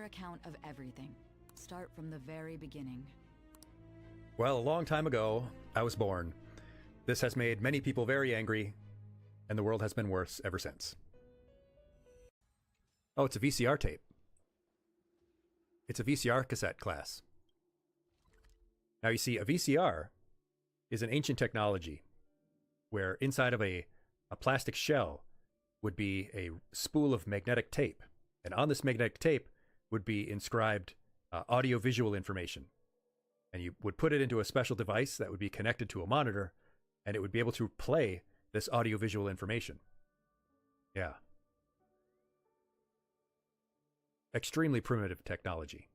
clear account of everything. Start from the very beginning. Well, a long time ago, I was born. This has made many people very angry, and the world has been worse ever since. Oh, it's a VCR tape. It's a VCR cassette, class. Now you see, a VCR is an ancient technology where inside of a plastic shell would be a spool of magnetic tape. And on this magnetic tape would be inscribed audio-visual information. And you would put it into a special device that would be connected to a monitor, and it would be able to play this audio-visual information. Yeah. Extremely primitive technology.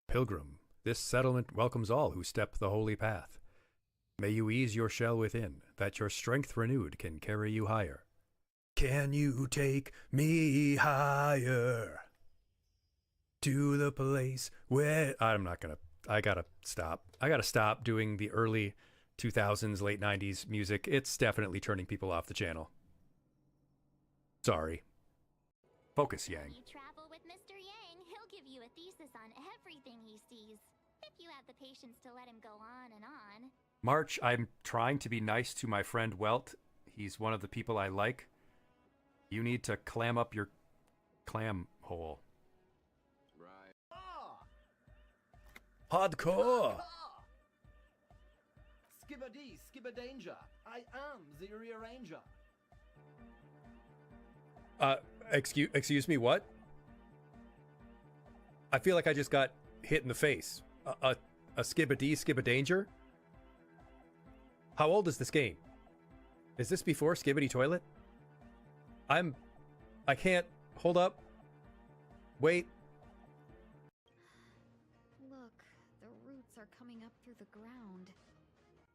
Pilgrim, this settlement welcomes all who step the holy path. May you ease your shell within, that your strength renewed can carry you higher. Can you take me higher? To the place where... I gotta stop. I gotta stop doing the early 2000s, late 90s music. It's definitely turning people off the channel. Sorry. Focus, Yang. You travel with Mr. Yang, he'll give you a thesis on everything he sees. If you have the patience to let him go on and on. March, I'm trying to be nice to my friend Welt. He's one of the people I like. You need to clam up your clam hole. Right. Hardcore! Skibbity, skibberdanger. I am the rearranger. Excuse me, what? I feel like I just got hit in the face. A skibbity, skibberdanger? How old is this game? Is this before Skibbity Toilet? I can't. Hold up. Wait. Look, the roots are coming up through the ground.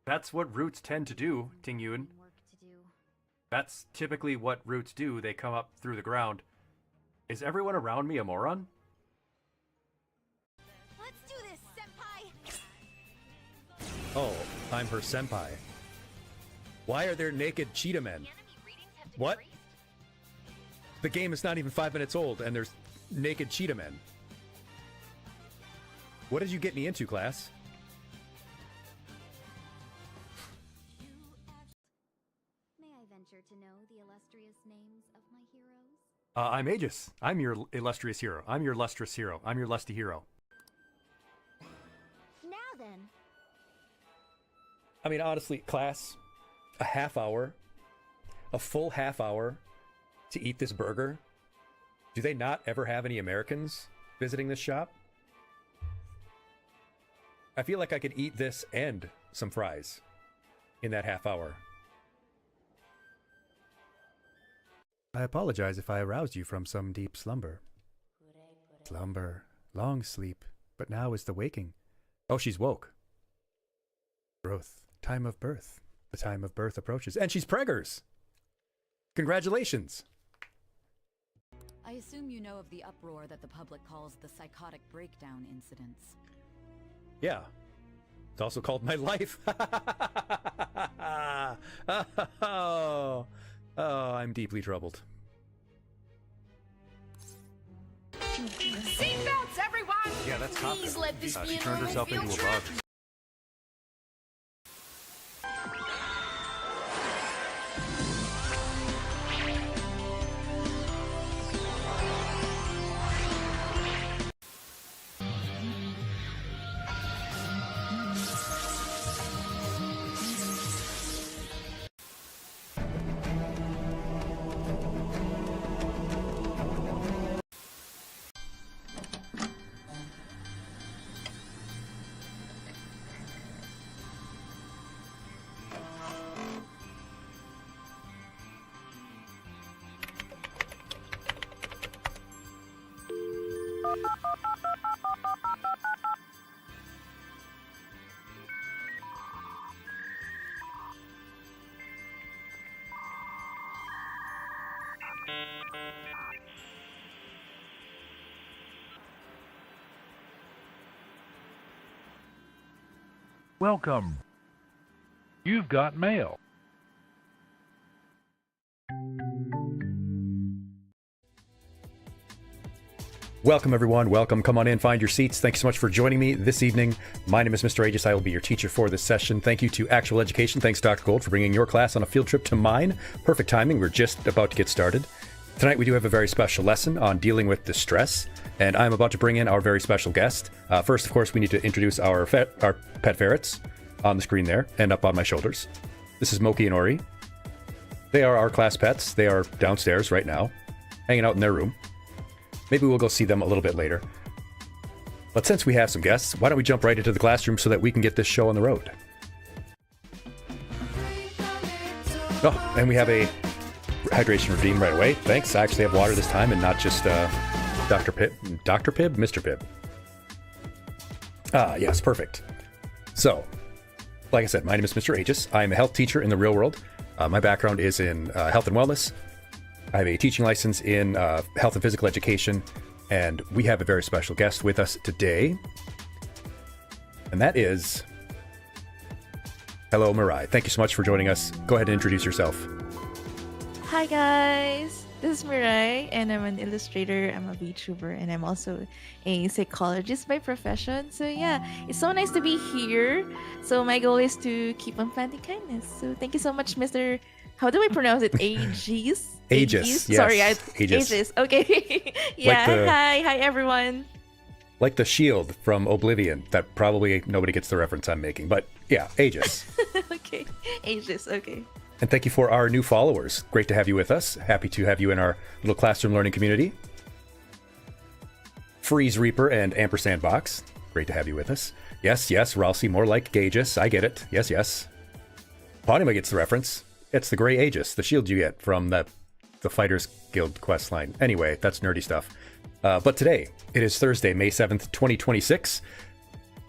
That's what roots tend to do, Tingyun. Work to do. That's typically what roots do. They come up through the ground. Is everyone around me a moron? Let's do this, senpai! Oh, I'm her senpai. Why are there naked cheetah men? What? The game is not even 5 minutes old, and there's naked cheetah men. What did you get me into, class? May I venture to know the illustrious names of my heroes? I'm Aegis. I'm your illustrious hero. I'm your lustrous hero. I'm your lusty hero. Now then. I mean, honestly, class, a half hour, a full half hour to eat this burger? Do they not ever have any Americans visiting this shop? I feel like I could eat this and some fries in that half hour. I apologize if I aroused you from some deep slumber. Slumber, long sleep, but now is the waking. Oh, she's woke. Growth, time of birth. The time of birth approaches. And she's preggers! Congratulations! I assume you know of the uproar that the public calls the psychotic breakdown incidents. Yeah. It's also called my life. Oh, I'm deeply troubled. Seatbelts, everyone! Yeah, that's Please let this be she a turned normal herself field into a trip. bug. Welcome. You've got mail. Welcome, everyone. Welcome. Come on in, find your seats. Thank you so much for joining me this evening. My name is Mr. Aegis. I will be your teacher for this session. Thank you to Actual Education. Thanks, Dr. Gold, for bringing your class on a field trip to mine. Perfect timing. We're just about to get started. Tonight, we do have a very special lesson on dealing with distress, and I'm about to bring in our very special guest. First, of course, we need to introduce our pet ferrets on the screen there and up on my shoulders. This is Moki and Ori. They are our class pets. They are downstairs right now, hanging out in their room. Maybe we'll go see them a little bit later. But since we have some guests, why don't we jump right into the classroom so that we can get this show on the road? Oh, and we have a hydration routine right away. Thanks. I actually have water this time and not just Dr. Pibb. Dr. Pibb? Mr. Pibb. Ah, yes, perfect. So, like I said, my name is Mr. Aegis. I'm a health teacher in the real world. My background is in health and wellness. I have a teaching license in health and physical education, and we have a very special guest with us today. And that is... Hello, Mirai. Thank you so much for joining us. Go ahead and introduce yourself. Hi guys, this is Mirai and I'm an illustrator, I'm a Vtuber, and I'm also a psychologist by profession. So yeah, it's so nice to be here. So my goal is to keep on planting kindness. So thank you so much, Mr. How do I pronounce it? Aegis? Aegis, yes. Sorry, Aegis. Aegis. Okay. Yeah, Like hi everyone. Like the shield from Oblivion, that probably nobody gets the reference I'm making. But yeah, Aegis. Okay, Aegis, okay. And thank you for our new followers. Great to have you with us. Happy to have you in our little classroom learning community. Freeze Reaper and Ampersand Box. Great to have you with us. Yes, Ralsei, more like Gaegis. I get it. Yes. Ponima gets the reference. It's the gray Aegis, the shield you get from the Fighters Guild quest line. Anyway, that's nerdy stuff. But today, it is Thursday, May 7th, 2026.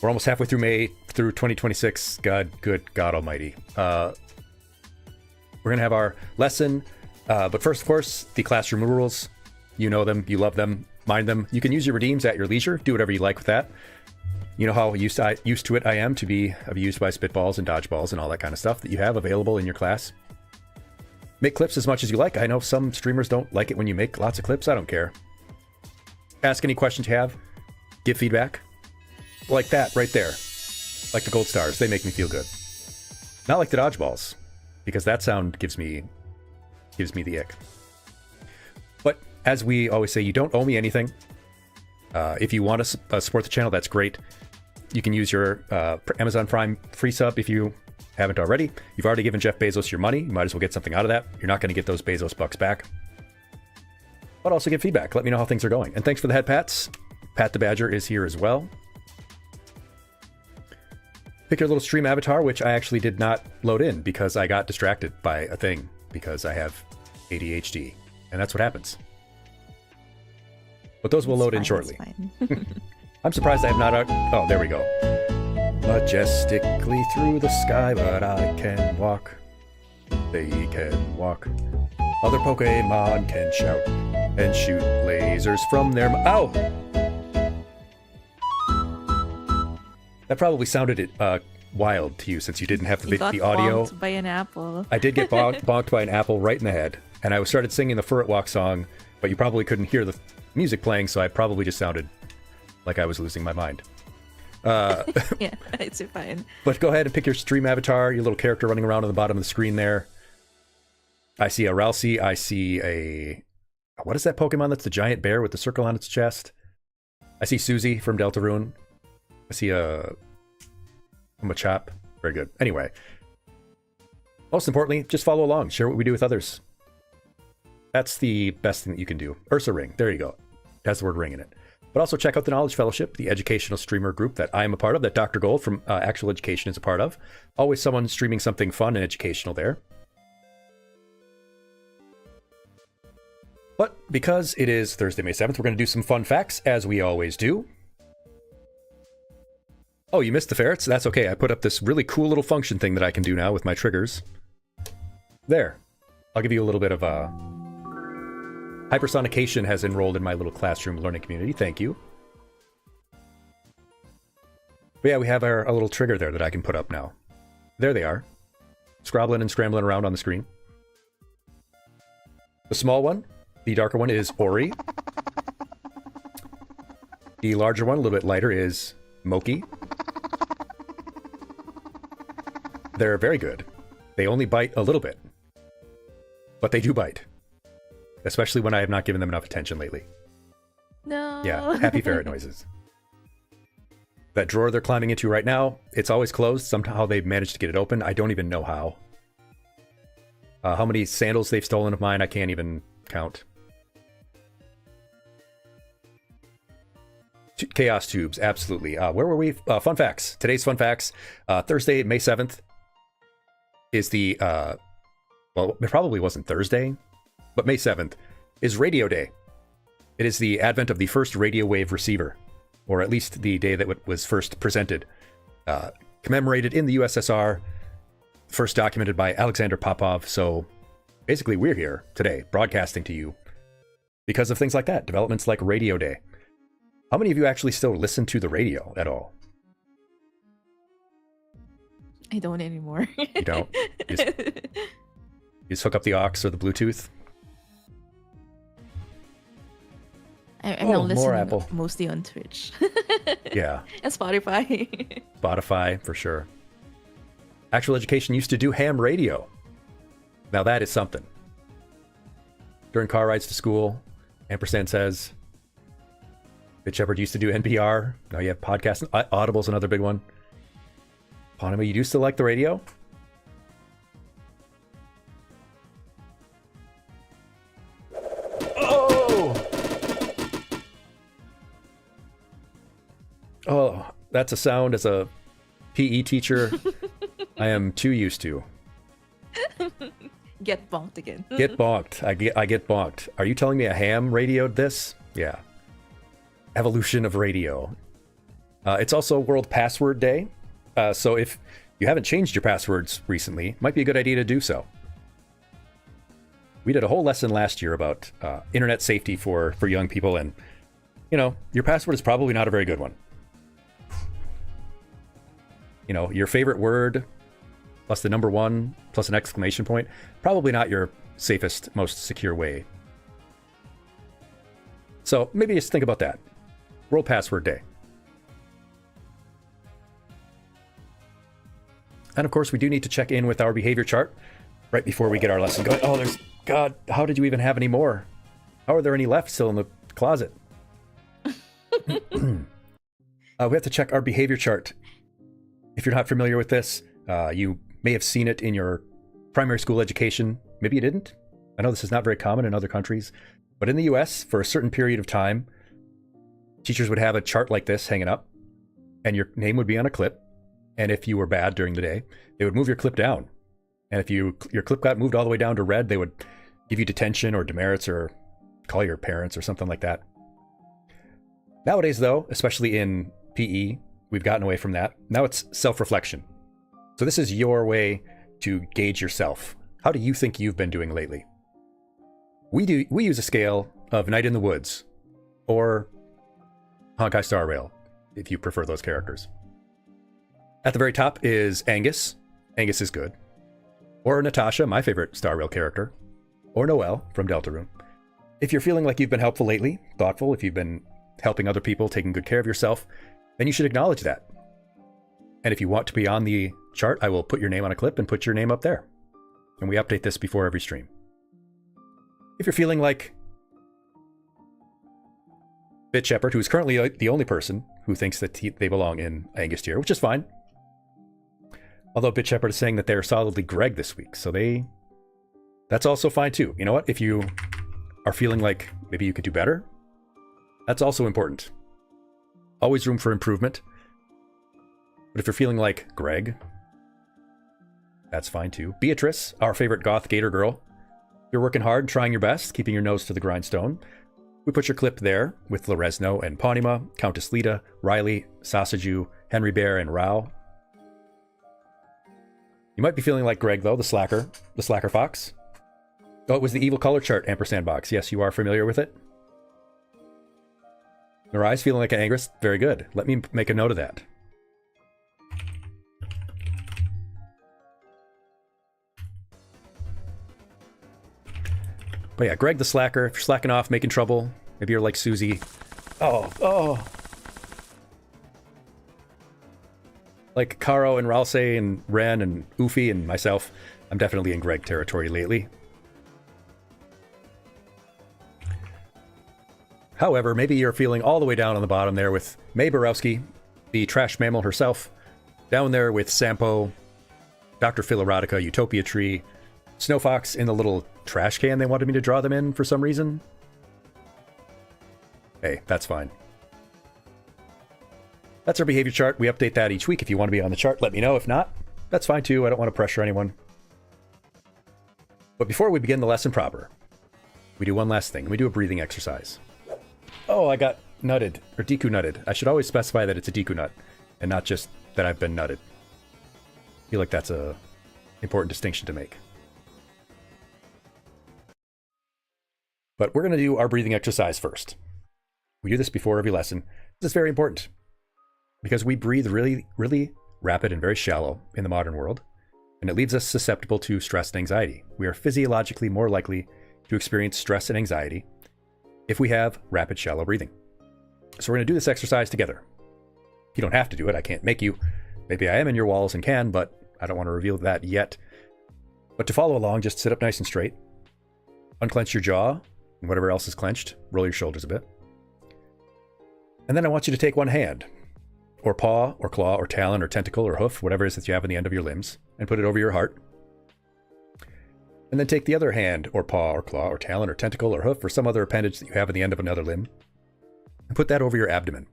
We're almost halfway through May, through 2026. Good God Almighty. We're going to have our lesson, but first, of course, the classroom rules. You know them, you love them, mind them. You can use your redeems at your leisure. Do whatever you like with that. You know how used to it I am to be abused by spitballs and dodgeballs and all that kind of stuff that you have available in your class. Make clips as much as you like. I know some streamers don't like it when you make lots of clips. I don't care. Ask any questions you have. Give feedback. Like that right there. Like the gold stars. They make me feel good. Not like the dodgeballs, because that sound gives me the ick. But as we always say, you don't owe me anything. If you want to support the channel, that's great. You can use your Amazon Prime free sub if you haven't already. You've already given Jeff Bezos your money. You might as well get something out of that. You're not going to get those Bezos bucks back. But also give feedback. Let me know how things are going. And thanks for the head pats. Pat the Badger is here as well. Pick your little stream avatar, which I actually did not load in because I got distracted by a thing because I have ADHD. And that's what happens. But those will load in shortly. I'm surprised I have not... Oh, there we go. Majestically through the sky, but I can walk. They can walk. Other Pokemon can shout and shoot lasers from their... Ow! That probably sounded wild to you since you didn't have the audio. Bonked by an apple. I did get bonked by an apple right in the head. And I started singing the Furret Walk song, but you probably couldn't hear the music playing, so I probably just sounded like I was losing my mind. Yeah, it's fine. But go ahead and pick your stream avatar, your little character running around on the bottom of the screen there. I see a Ralsei. I see a... What is that Pokemon that's the giant bear with the circle on its chest? I see Susie from Deltarune. I see a Machop. Very good. Anyway. Most importantly, just follow along. Share what we do with others. That's the best thing that you can do. Ursa Ring. There you go. It has the word ring in it. But also check out the Knowledge Fellowship, the educational streamer group that I am a part of, that Dr. Gold from Actual Education is a part of. Always someone streaming something fun and educational there. But because it is Thursday, May 7th, we're going to do some fun facts, as we always do. Oh, you missed the ferrets? That's okay. I put up this really cool little function thing that I can do now with my triggers. There. I'll give you a little bit of a... Hypersonication has enrolled in my little classroom learning community. Thank you. But yeah, we have our little trigger there that I can put up now. There they are. Scrobbling and scrambling around on the screen. The small one, the darker one, is Ori. The larger one, a little bit lighter, is Moki. They're very good. They only bite a little bit. But they do bite. Especially when I have not given them enough attention lately. No. Yeah, happy ferret noises. That drawer they're climbing into right now, it's always closed. Somehow they've managed to get it open. I don't even know how. How many sandals they've stolen of mine, I can't even count. Chaos tubes, absolutely. Where were we? Fun facts. Today's fun facts. Thursday, May 7th is the... well, it probably wasn't Thursday, but May 7th is Radio Day. It is the advent of the first radio wave receiver, or at least the day that it was first presented. Commemorated in the USSR, first documented by Alexander Popov. So basically we're here today broadcasting to you because of things like that, developments like Radio Day. How many of you actually still listen to the radio at all? I don't anymore. You don't? You just hook up the aux or the Bluetooth? I'm now listening more Apple. mostly on Twitch. Yeah. And Spotify. Spotify, for sure. Actual Education used to do ham radio. Now that is something. During car rides to school, Ampersand says, Bitch Shepherd used to do NPR. Now you have podcasts. Audible's another big one. Ponema, you do still like the radio? Oh, that's a sound as a PE teacher I am too used to. Get bonked again. Get bonked. I get bonked. Are you telling me a ham radioed this? Yeah. Evolution of radio. It's also World Password Day. So if you haven't changed your passwords recently, it might be a good idea to do so. We did a whole lesson last year about internet safety for young people, and you know, your password is probably not a very good one. You know, your favorite word plus the number 1 plus an exclamation point, probably not your safest, most secure way. So maybe just think about that. World Password Day. And of course, we do need to check in with our behavior chart right before we get our lesson going. Oh, there's... God, how did you even have any more? How are there any left still in the closet? We have to check our behavior chart. If you're not familiar with this, you may have seen it in your primary school education. Maybe you didn't. I know this is not very common in other countries, but in the US, for a certain period of time, teachers would have a chart like this hanging up, and your name would be on a clip. And if you were bad during the day, they would move your clip down. And if your clip got moved all the way down to red, they would give you detention or demerits or call your parents or something like that. Nowadays, though, especially in PE, we've gotten away from that. Now it's self-reflection. So this is your way to gauge yourself. How do you think you've been doing lately? We use a scale of Night in the Woods or Honkai Star Rail, if you prefer those characters. At the very top is Angus. Angus is good. Or Natasha, my favorite Star Rail character. Or Noelle from Deltarune. If you're feeling like you've been helpful lately, thoughtful, if you've been helping other people, taking good care of yourself, then you should acknowledge that. And if you want to be on the chart, I will put your name on a clip and put your name up there. And we update this before every stream. If you're feeling like Bit Shepherd, who's currently the only person who thinks that they belong in Angus tier, which is fine. Although Bit Shepherd is saying that they're solidly Greg this week, so that's also fine too. You know what? If you are feeling like maybe you could do better, that's also important. Always room for improvement. But if you're feeling like Greg, that's fine too. Beatrice, our favorite goth gator girl. You're working hard, trying your best, keeping your nose to the grindstone. We put your clip there with Loresno and Ponima, Countess Lita, Riley, Sasaju, Henry Bear, and Rao. You might be feeling like Greg, though, the slacker fox. Oh, it was the evil color chart, ampersand box. Yes, you are familiar with it. Narai's feeling like an Angus. Very good. Let me make a note of that. But yeah, Greg the slacker. If you're slacking off, making trouble, maybe you're like Susie. Oh, Like Karo and Ralse and Ren and Ufi and myself, I'm definitely in Greg territory lately. However, maybe you're feeling all the way down on the bottom there with May Borowski, the trash mammal herself, down there with Sampo, Dr. Philoerotica, Utopia Tree, Snowfox in the little trash can they wanted me to draw them in for some reason. Hey, that's fine. That's our behavior chart. We update that each week. If you want to be on the chart, let me know. If not, that's fine too. I don't want to pressure anyone. But before we begin the lesson proper, we do one last thing. We do a breathing exercise. Oh, I got nutted, or Deku nutted. I should always specify that it's a Deku nut, and not just that I've been nutted. I feel like that's a important distinction to make. But we're going to do our breathing exercise first. We do this before every lesson. This is very important, because we breathe really, really rapid and very shallow in the modern world, and it leaves us susceptible to stress and anxiety. We are physiologically more likely to experience stress and anxiety if we have rapid, shallow breathing. So we're going to do this exercise together. You don't have to do it. I can't make you. Maybe I am in your walls and can, but I don't want to reveal that yet. But to follow along, just sit up nice and straight. Unclench your jaw and whatever else is clenched. Roll your shoulders a bit. And then I want you to take one hand, or paw, or claw, or talon, or tentacle, or hoof, whatever it is that you have on the end of your limbs, and put it over your heart. And then take the other hand, or paw, or claw, or talon, or tentacle, or hoof, or some other appendage that you have at the end of another limb, and put that over your abdomen.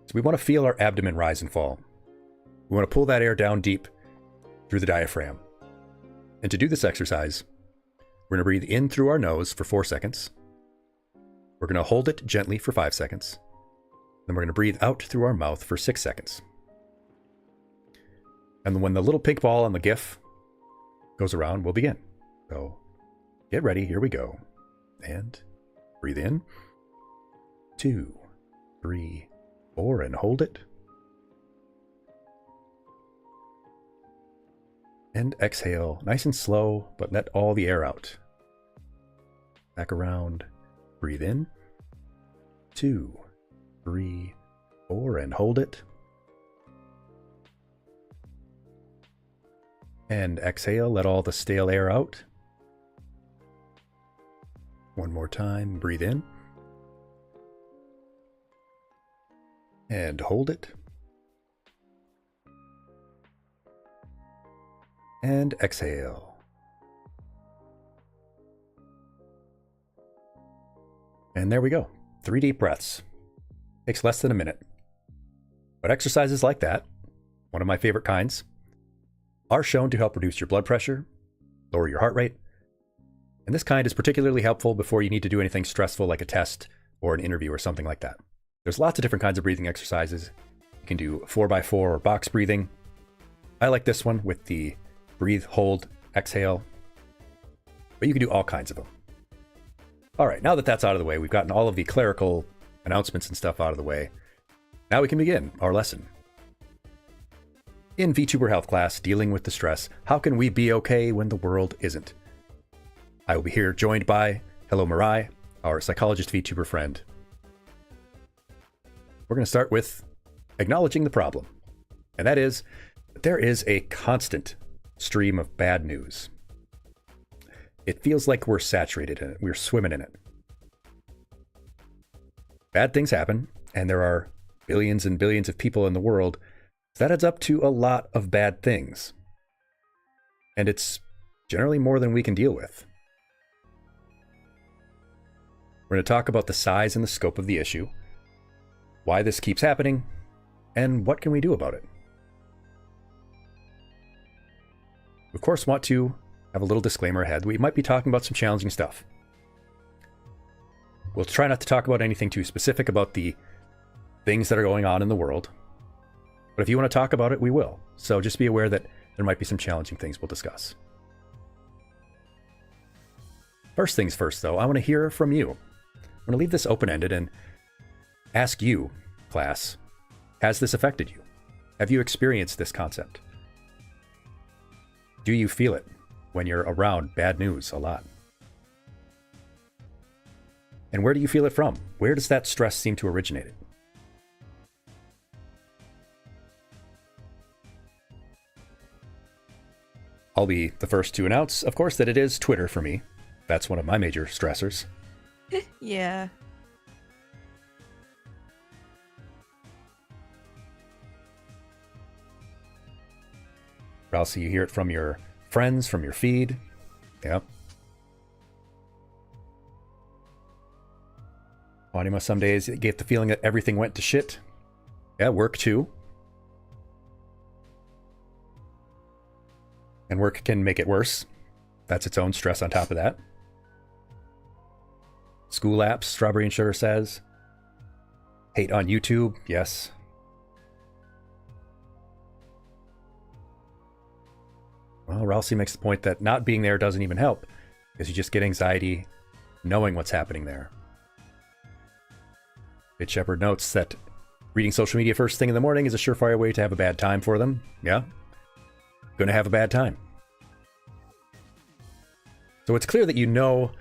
So we want to feel our abdomen rise and fall. We want to pull that air down deep through the diaphragm. And to do this exercise, we're going to breathe in through our nose for 4 seconds. We're going to hold it gently for 5 seconds. Then we're going to breathe out through our mouth for 6 seconds. And when the little pink ball on the GIF goes around, we'll begin. So get ready. Here we go. And breathe in. 2, 3, 4, and hold it. And exhale, nice and slow, but let all the air out. Back around. Breathe in. 2, 3, 4, and hold it. And exhale, let all the stale air out. One more time, breathe in. And hold it. And exhale. And there we go. 3 deep breaths. Takes less than a minute. But exercises like that, one of my favorite kinds, are shown to help reduce your blood pressure, lower your heart rate. And this kind is particularly helpful before you need to do anything stressful like a test or an interview or something like that. There's lots of different kinds of breathing exercises. You can do 4x4 or box breathing. I like this one with the breathe, hold, exhale. But you can do all kinds of them. All right, now that that's out of the way, we've gotten all of the clerical announcements and stuff out of the way. Now we can begin our lesson. In Vtuber Health class, dealing with the stress, how can we be okay when the world isn't? I will be here joined by Hello Mirai, our psychologist Vtuber friend. We're going to start with acknowledging the problem. And that is, there is a constant stream of bad news. It feels like we're saturated in it. We're swimming in it. Bad things happen, and there are billions and billions of people in the world. That adds up to a lot of bad things. And it's generally more than we can deal with. We're going to talk about the size and the scope of the issue, why this keeps happening, and what can we do about it. We, of course, want to have a little disclaimer ahead. We might be talking about some challenging stuff. We'll try not to talk about anything too specific about the things that are going on in the world. But if you want to talk about it, we will. So just be aware that there might be some challenging things we'll discuss. First things first, though, I want to hear from you. I'm going to leave this open-ended and ask you, class, has this affected you? Have you experienced this concept? Do you feel it when you're around bad news a lot? And where do you feel it from? Where does that stress seem to originate? I'll be the first to announce, of course, that it is Twitter for me. That's one of my major stressors. Yeah. But also, you hear it from your friends, from your feed. Yep. Anima, some days it gave the feeling that everything went to shit. Yeah, work too. And work can make it worse. That's its own stress on top of that. School apps, Strawberry and Sugar says. Hate on YouTube, yes. Well, Ralsei makes the point that not being there doesn't even help, because you just get anxiety knowing what's happening there. Bit Shepherd notes that reading social media first thing in the morning is a surefire way to have a bad time for them. Yeah, gonna have a bad time. So it's clear that you know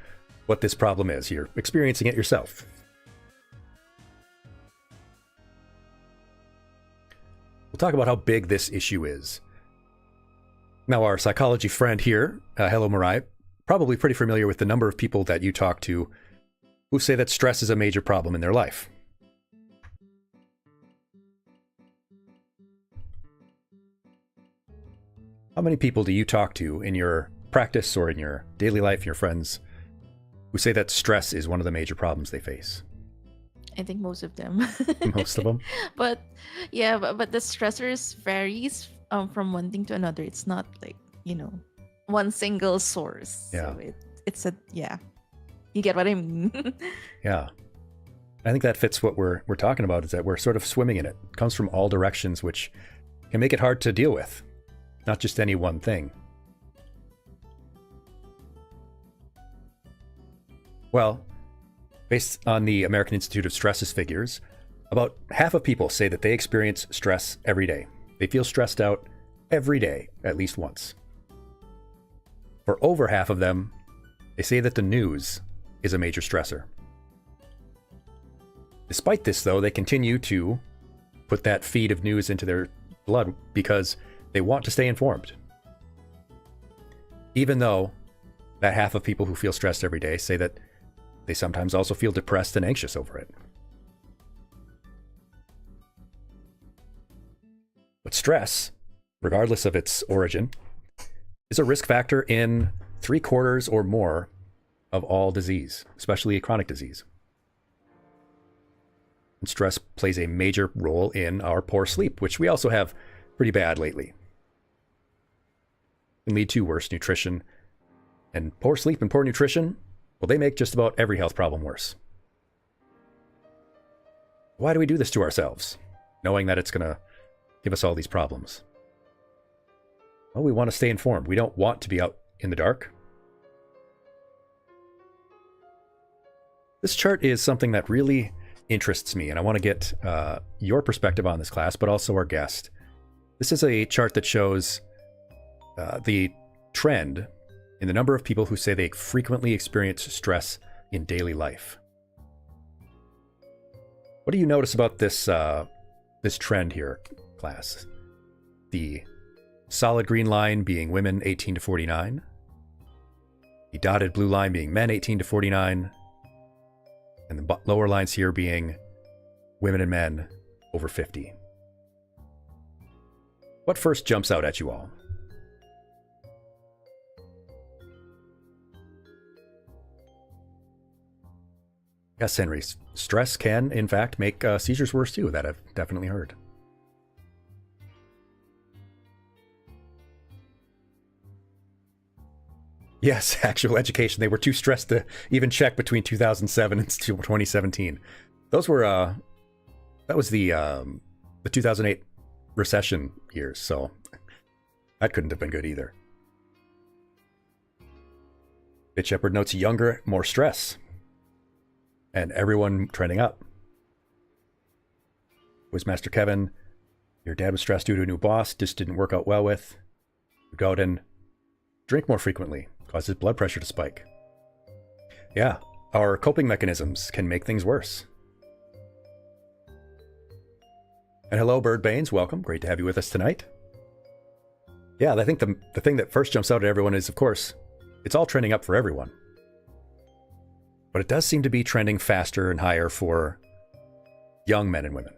what this problem is. You're experiencing it yourself. We'll talk about how big this issue is. Now, our psychology friend here, hello Marai, probably pretty familiar with the number of people that you talk to who say that stress is a major problem in their life. How many people do you talk to in your practice or in your daily life, your friends, who say that stress is one of the major problems they face? I think most of them. Most of them? But yeah, but the stressors varies from one thing to another. It's not like, one single source. Yeah. So it's a, yeah. You get what I mean? Yeah. I think that fits what we're talking about, is that we're sort of swimming in it. It comes from all directions, which can make it hard to deal with. Not just any one thing. Well, based on the American Institute of Stress's figures, about half of people say that they experience stress every day. They feel stressed out every day, at least once. For over half of them, they say that the news is a major stressor. Despite this, though, they continue to put that feed of news into their blood because they want to stay informed. Even though that half of people who feel stressed every day say that they sometimes also feel depressed and anxious over it. But stress, regardless of its origin, is a risk factor in 3/4 or more of all disease, especially chronic disease. And stress plays a major role in our poor sleep, which we also have pretty bad lately. It can lead to worse nutrition. And poor sleep and poor nutrition, well, they make just about every health problem worse. Why do we do this to ourselves, knowing that it's going to give us all these problems? Well, we want to stay informed. We don't want to be out in the dark. This chart is something that really interests me, and I want to get your perspective on this, class, but also our guest. This is a chart that shows the trend in the number of people who say they frequently experience stress in daily life. What do you notice about this this trend here, class? The solid green line being women 18 to 49, the dotted blue line being men 18 to 49, and the lower lines here being women and men over 50. What first jumps out at you all? Yes, Henry. Stress can, in fact, make seizures worse too. That I've definitely heard. Yes, actual education. They were too stressed to even check between 2007 and 2017. Those were, that was the 2008 recession years, so that couldn't have been good either. Bit Shepherd notes younger, more stress. And everyone trending up. Was Master Kevin, your dad was stressed due to a new boss, just didn't work out well with. You go out and drink more frequently, causes blood pressure to spike. Yeah, our coping mechanisms can make things worse. And hello, Bird Baines, welcome. Great to have you with us tonight. Yeah, I think the thing that first jumps out at everyone is, of course, it's all trending up for everyone. But it does seem to be trending faster and higher for young men and women.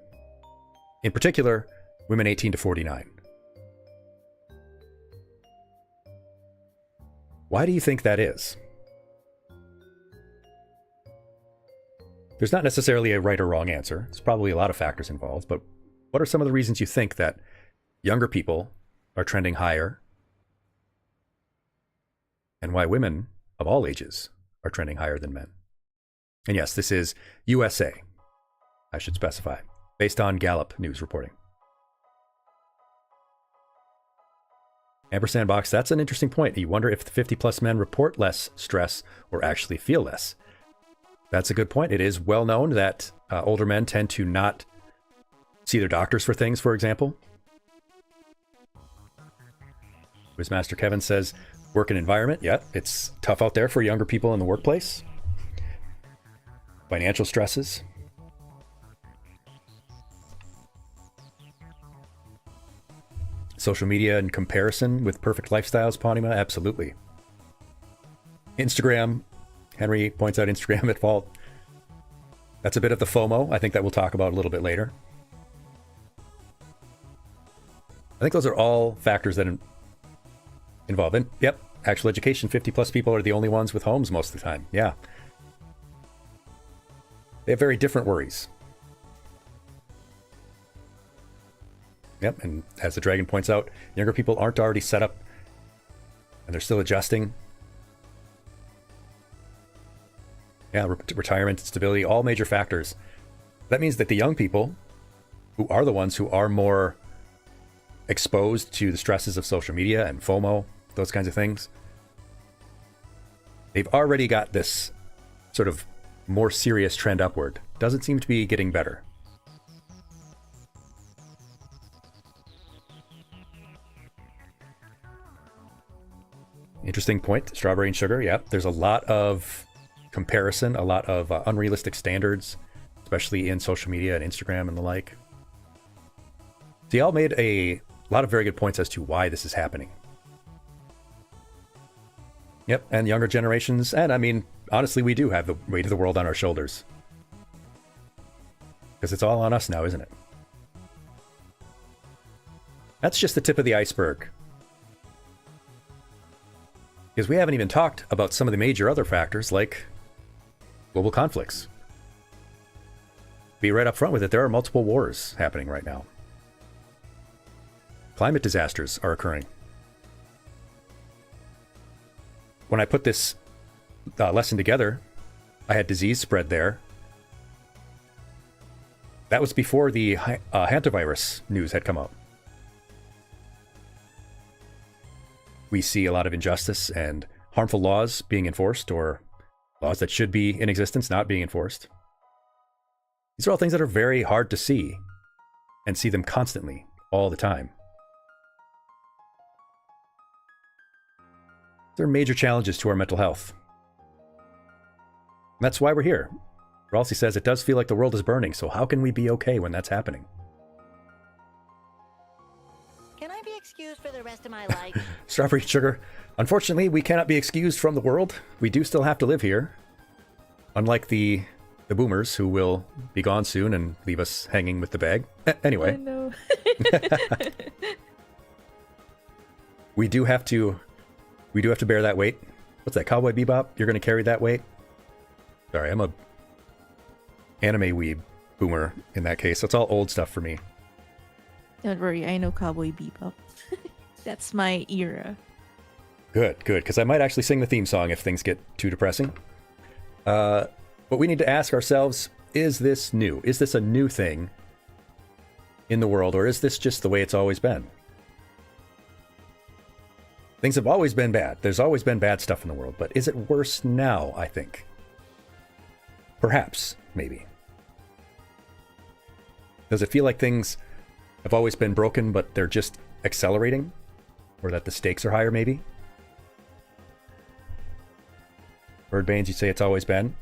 In particular, women 18 to 49. Why do you think that is? There's not necessarily a right or wrong answer. There's probably a lot of factors involved, but what are some of the reasons you think that younger people are trending higher, and why women of all ages are trending higher than men? And yes, this is USA, I should specify, based on Gallup news reporting. Ampersand Box, that's an interesting point. You wonder if the 50-plus men report less stress or actually feel less. That's a good point. It is well known that older men tend to not see their doctors for things, for example. Quizmaster Kevin says, work and environment. Yeah, it's tough out there for younger people in the workplace. Financial stresses. Social media and comparison with perfect lifestyles, Ponima, absolutely. Instagram, Henry points out Instagram at fault. That's a bit of the FOMO. I think that we'll talk about a little bit later. I think those are all factors that involve. And yep, actual education, 50-plus people are the only ones with homes most of the time. Yeah. They have very different worries. Yep, and as the Dragon points out, younger people aren't already set up and they're still adjusting. Yeah, retirement, stability, all major factors. That means that the young people, who are the ones who are more exposed to the stresses of social media and FOMO, those kinds of things, they've already got this sort of more serious trend upward. Doesn't seem to be getting better. Interesting point. Strawberry and sugar. Yeah, there's a lot of comparison, a lot of unrealistic standards, especially in social media and Instagram and the like. So y'all made a lot of very good points as to why this is happening. Yep, and younger generations, and I mean, honestly, we do have the weight of the world on our shoulders. Because it's all on us now, isn't it? That's just the tip of the iceberg. Because we haven't even talked about some of the major other factors like global conflicts. Be right up front with it, there are multiple wars happening right now. Climate disasters are occurring. When I put this lesson together, I had disease spread there. That was before the hantavirus news had come up. We see a lot of injustice and harmful laws being enforced, or laws that should be in existence not being enforced. These are all things that are very hard to see, and see them constantly, all the time. There are major challenges to our mental health. And that's why we're here. Ralsei says, it does feel like the world is burning, so how can we be okay when that's happening? Can I be excused for the rest of my life? Strawberry sugar. Unfortunately, we cannot be excused from the world. We do still have to live here. Unlike the boomers who will be gone soon and leave us hanging with the bag. Anyway. I know. We do have to bear that weight. What's that, Cowboy Bebop? You're going to carry that weight? Sorry, I'm a anime weeb boomer in that case. That's all old stuff for me. Don't worry, I know Cowboy Bebop. That's my era. Good, because I might actually sing the theme song if things get too depressing. But we need to ask ourselves, is this new? Is this a new thing in the world, or is this just the way it's always been? Things have always been bad. There's always been bad stuff in the world, but is it worse now, I think? Perhaps, maybe. Does it feel like things have always been broken, but they're just accelerating? Or that the stakes are higher, maybe? Birdbanes, you say it's always been?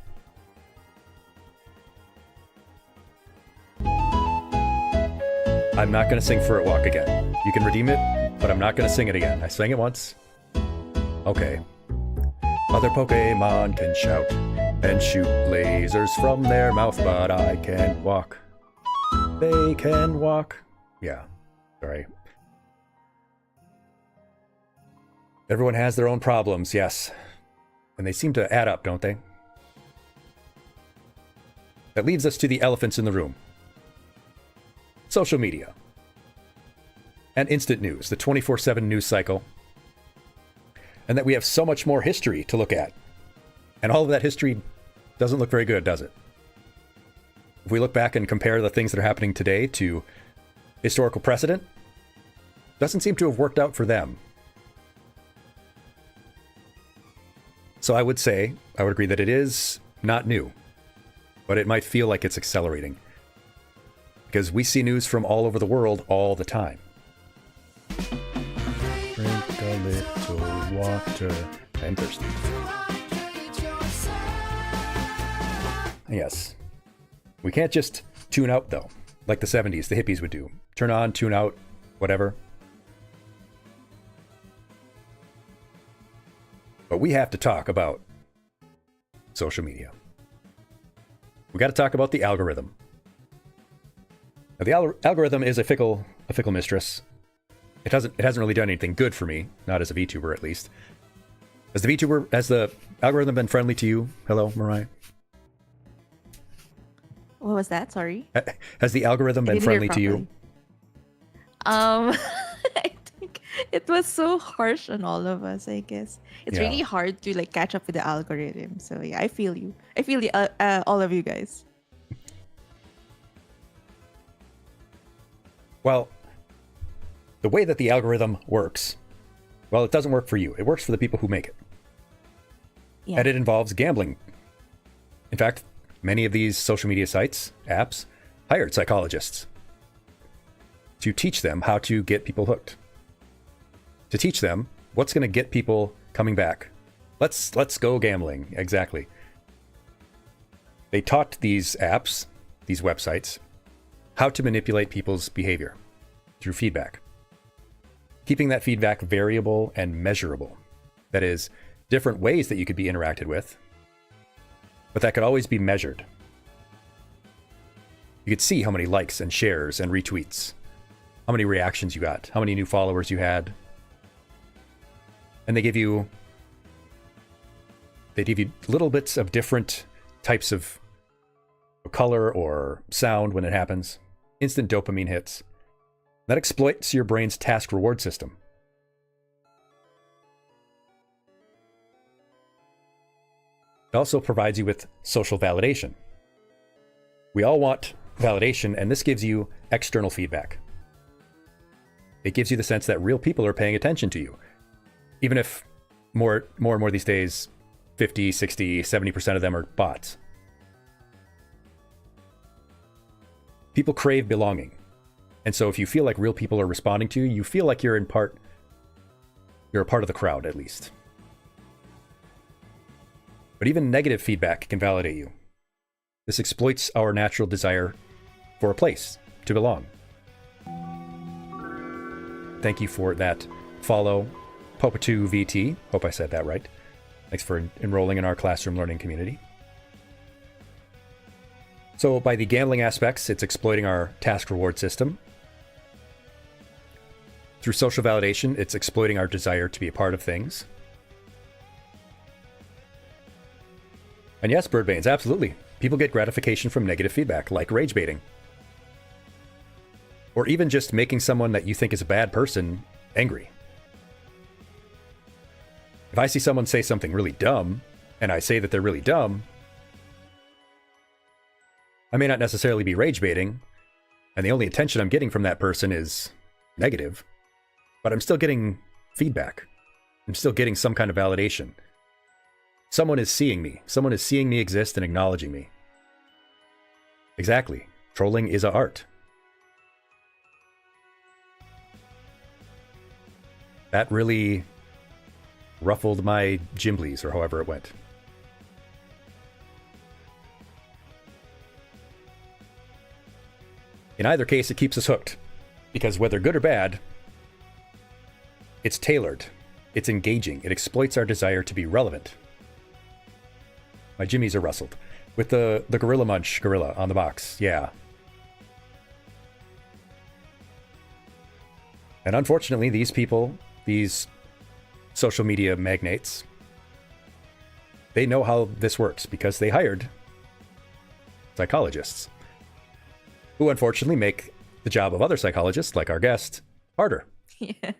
I'm not going to sing For It Walk again. You can redeem it but I'm not going to sing it again. I sang it once. Okay. Other Pokemon can shout and shoot lasers from their mouth, but I can walk. They can walk. Yeah, sorry. Everyone has their own problems, yes. And they seem to add up, don't they? That leads us to the elephants in the room. Social media. And instant news, the 24/7 news cycle. And that we have so much more history to look at. And all of that history doesn't look very good, does it? If we look back and compare the things that are happening today to historical precedent, doesn't seem to have worked out for them. So I would agree that it is not new, but it might feel like it's accelerating. Because we see news from all over the world all the time. Drink a little water. I'm thirsty. Yes. We can't just tune out, though, like the 70s, the hippies would do. Turn on, tune out, whatever. But we have to talk about social media. We got to talk about the algorithm. Now, the algorithm is a fickle mistress. It hasn't really done anything good for me, not as a VTuber at least. Has the algorithm been friendly to you? Hello, Mariah. What was that? Sorry. Has the algorithm been friendly to you? I think it was so harsh on all of us, I guess. It's really hard to like catch up with the algorithm. So yeah, I feel you. I feel all of you guys. Well, the way that the algorithm works, well, it doesn't work for you. It works for the people who make it. Yeah. And it involves gambling. In fact, many of these social media sites, apps, hired psychologists to teach them how to get people hooked. To teach them what's going to get people coming back. Let's go gambling. Exactly. They taught these apps, these websites, how to manipulate people's behavior through feedback. Keeping that feedback variable and measurable. That is, different ways that you could be interacted with, but that could always be measured. You could see how many likes and shares and retweets, how many reactions you got, how many new followers you had. And they give you little bits of different types of color or sound when it happens. Instant dopamine hits. That exploits your brain's task reward system. It also provides you with social validation. We all want validation, and this gives you external feedback. It gives you the sense that real people are paying attention to you. Even if more and more these days, 50, 60, 70% of them are bots. People crave belonging. And so if you feel like real people are responding to you, you feel like you're a part of the crowd, at least. But even negative feedback can validate you. This exploits our natural desire for a place to belong. Thank you for that follow, Popa2VT. Hope I said that right. Thanks for enrolling in our classroom learning community. So by the gambling aspects, it's exploiting our task reward system. Through social validation, it's exploiting our desire to be a part of things. And yes, Birdbanes, absolutely. People get gratification from negative feedback, like rage baiting. Or even just making someone that you think is a bad person angry. If I see someone say something really dumb, and I say that they're really dumb, I may not necessarily be rage baiting, and the only attention I'm getting from that person is negative, but I'm still getting feedback. I'm still getting some kind of validation. Someone is seeing me. Someone is seeing me exist and acknowledging me. Exactly. Trolling is an art. That really ruffled my gimblies, or however it went. In either case, it keeps us hooked. Because whether good or bad, It's tailored. It's engaging. It exploits our desire to be relevant. My jimmies are rustled. With the Gorilla Munch gorilla on the box. Yeah. And unfortunately, these people, these social media magnates, they know how this works because they hired psychologists who unfortunately make the job of other psychologists, like our guest, harder. Yeah.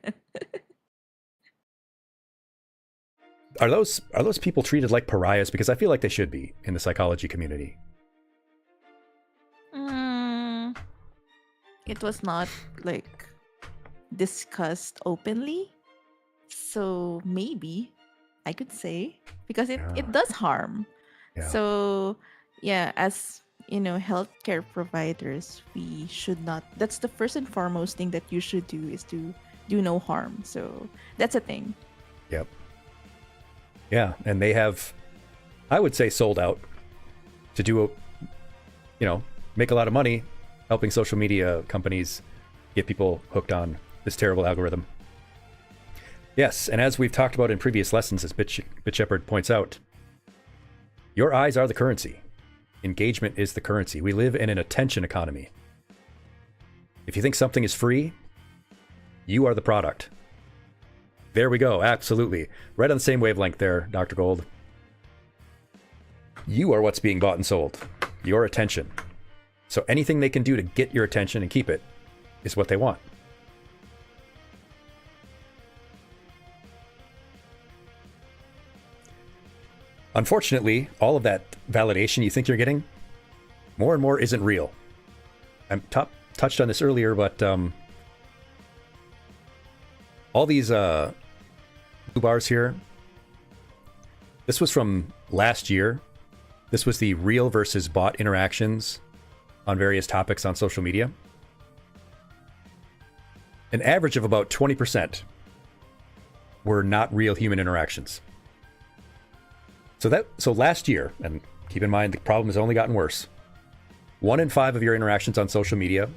Are those people treated like pariahs? Because I feel like they should be in the psychology community. It was not like discussed openly, so maybe I could say, because it does harm. Yeah. So yeah, as you know, healthcare providers, we should not. That's the first and foremost thing that you should do, is to do no harm. So that's a thing. Yep. Yeah, and they have, I would say, sold out to do, make a lot of money helping social media companies get people hooked on this terrible algorithm. Yes, and as we've talked about in previous lessons, as Bit Shepherd points out, your eyes are the currency. Engagement is the currency. We live in an attention economy. If you think something is free, you are the product. There we go. Absolutely. Right on the same wavelength there, Dr. Gold. You are what's being bought and sold. Your attention. So anything they can do to get your attention and keep it is what they want. Unfortunately, all of that validation you think you're getting, more and more isn't real. I touched on this earlier, but all these blue bars here, this was from last year. This was the real versus bot interactions on various topics on social media. An average of about 20% were not real human interactions. So last year, and keep in mind the problem has only gotten worse, 1 in 5 of your interactions on social media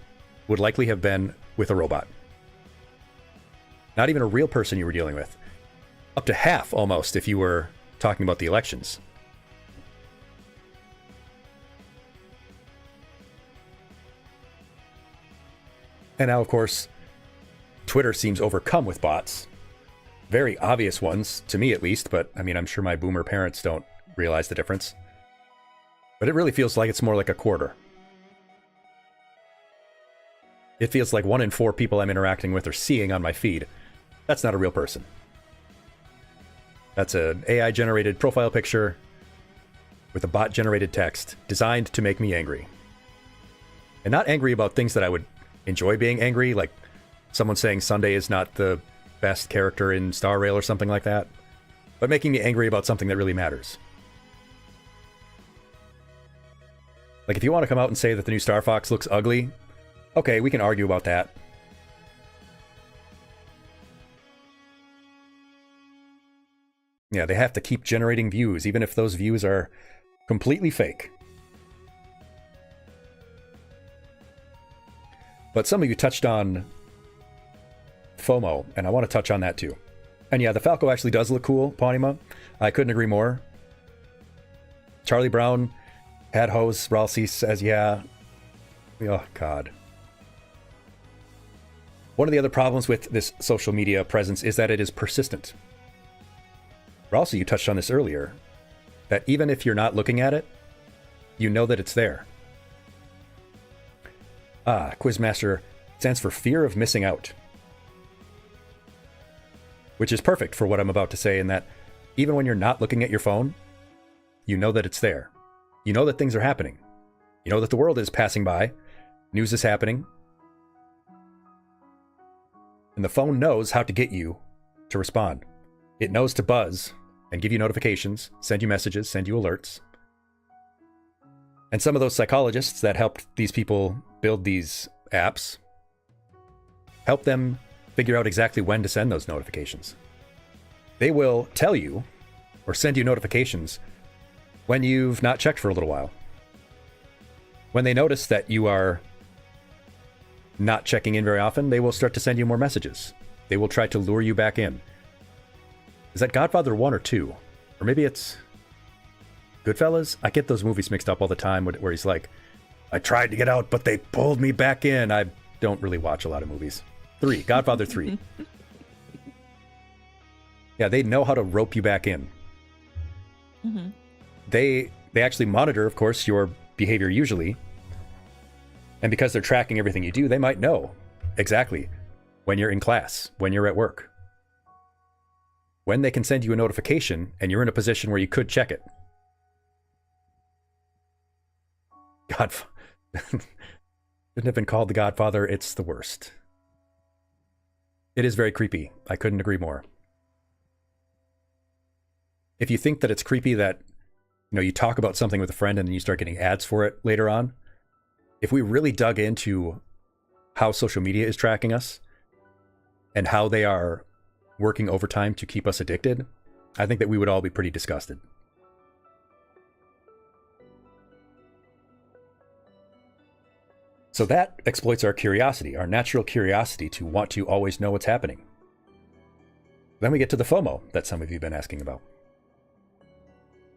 would likely have been with a robot. Not even a real person you were dealing with. Up to half, almost, if you were talking about the elections. And now, of course, Twitter seems overcome with bots. Very obvious ones, to me at least, but I mean, I'm sure my boomer parents don't realize the difference. But it really feels like it's more like a quarter. It feels like 1 in 4 people I'm interacting with or seeing on my feed. That's not a real person. That's an AI-generated profile picture with a bot-generated text designed to make me angry. And not angry about things that I would enjoy being angry, like someone saying Sunday is not the best character in Star Rail or something like that, but making me angry about something that really matters. Like if you want to come out and say that the new Star Fox looks ugly, okay, we can argue about that. Yeah, they have to keep generating views, even if those views are completely fake. But some of you touched on FOMO, and I want to touch on that too. And yeah, the Falco actually does look cool, Pawnima. I couldn't agree more. Charlie Brown had hose. Ralsei says, yeah. Oh, God. One of the other problems with this social media presence is that it is persistent. Ralsei, you touched on this earlier, that even if you're not looking at it, you know that it's there. Quizmaster stands for fear of missing out. Which is perfect for what I'm about to say, in that even when you're not looking at your phone, you know that it's there. You know that things are happening. You know that the world is passing by. News is happening. And the phone knows how to get you to respond. It knows to buzz and give you notifications, send you messages, send you alerts. And some of those psychologists that helped these people build these apps help them figure out exactly when to send those notifications. They will tell you or send you notifications when you've not checked for a little while. When they notice that you are not checking in very often, they will start to send you more messages. They will try to lure you back in. Is that Godfather 1 or 2? Or maybe it's Goodfellas? I get those movies mixed up all the time where he's like, I tried to get out, but they pulled me back in. I don't really watch a lot of movies. 3. Godfather 3. Yeah, they know how to rope you back in. Mm-hmm. They actually monitor, of course, your behavior usually. And because they're tracking everything you do, they might know exactly when you're in class, when you're at work, when they can send you a notification and you're in a position where you could check it. God, shouldn't have been called The Godfather. It's the worst. It is very creepy. I couldn't agree more. If you think that it's creepy that, you talk about something with a friend and then you start getting ads for it later on, if we really dug into how social media is tracking us and how they are working overtime to keep us addicted, I think that we would all be pretty disgusted. So that exploits our curiosity, our natural curiosity to want to always know what's happening. Then we get to the FOMO that some of you have been asking about.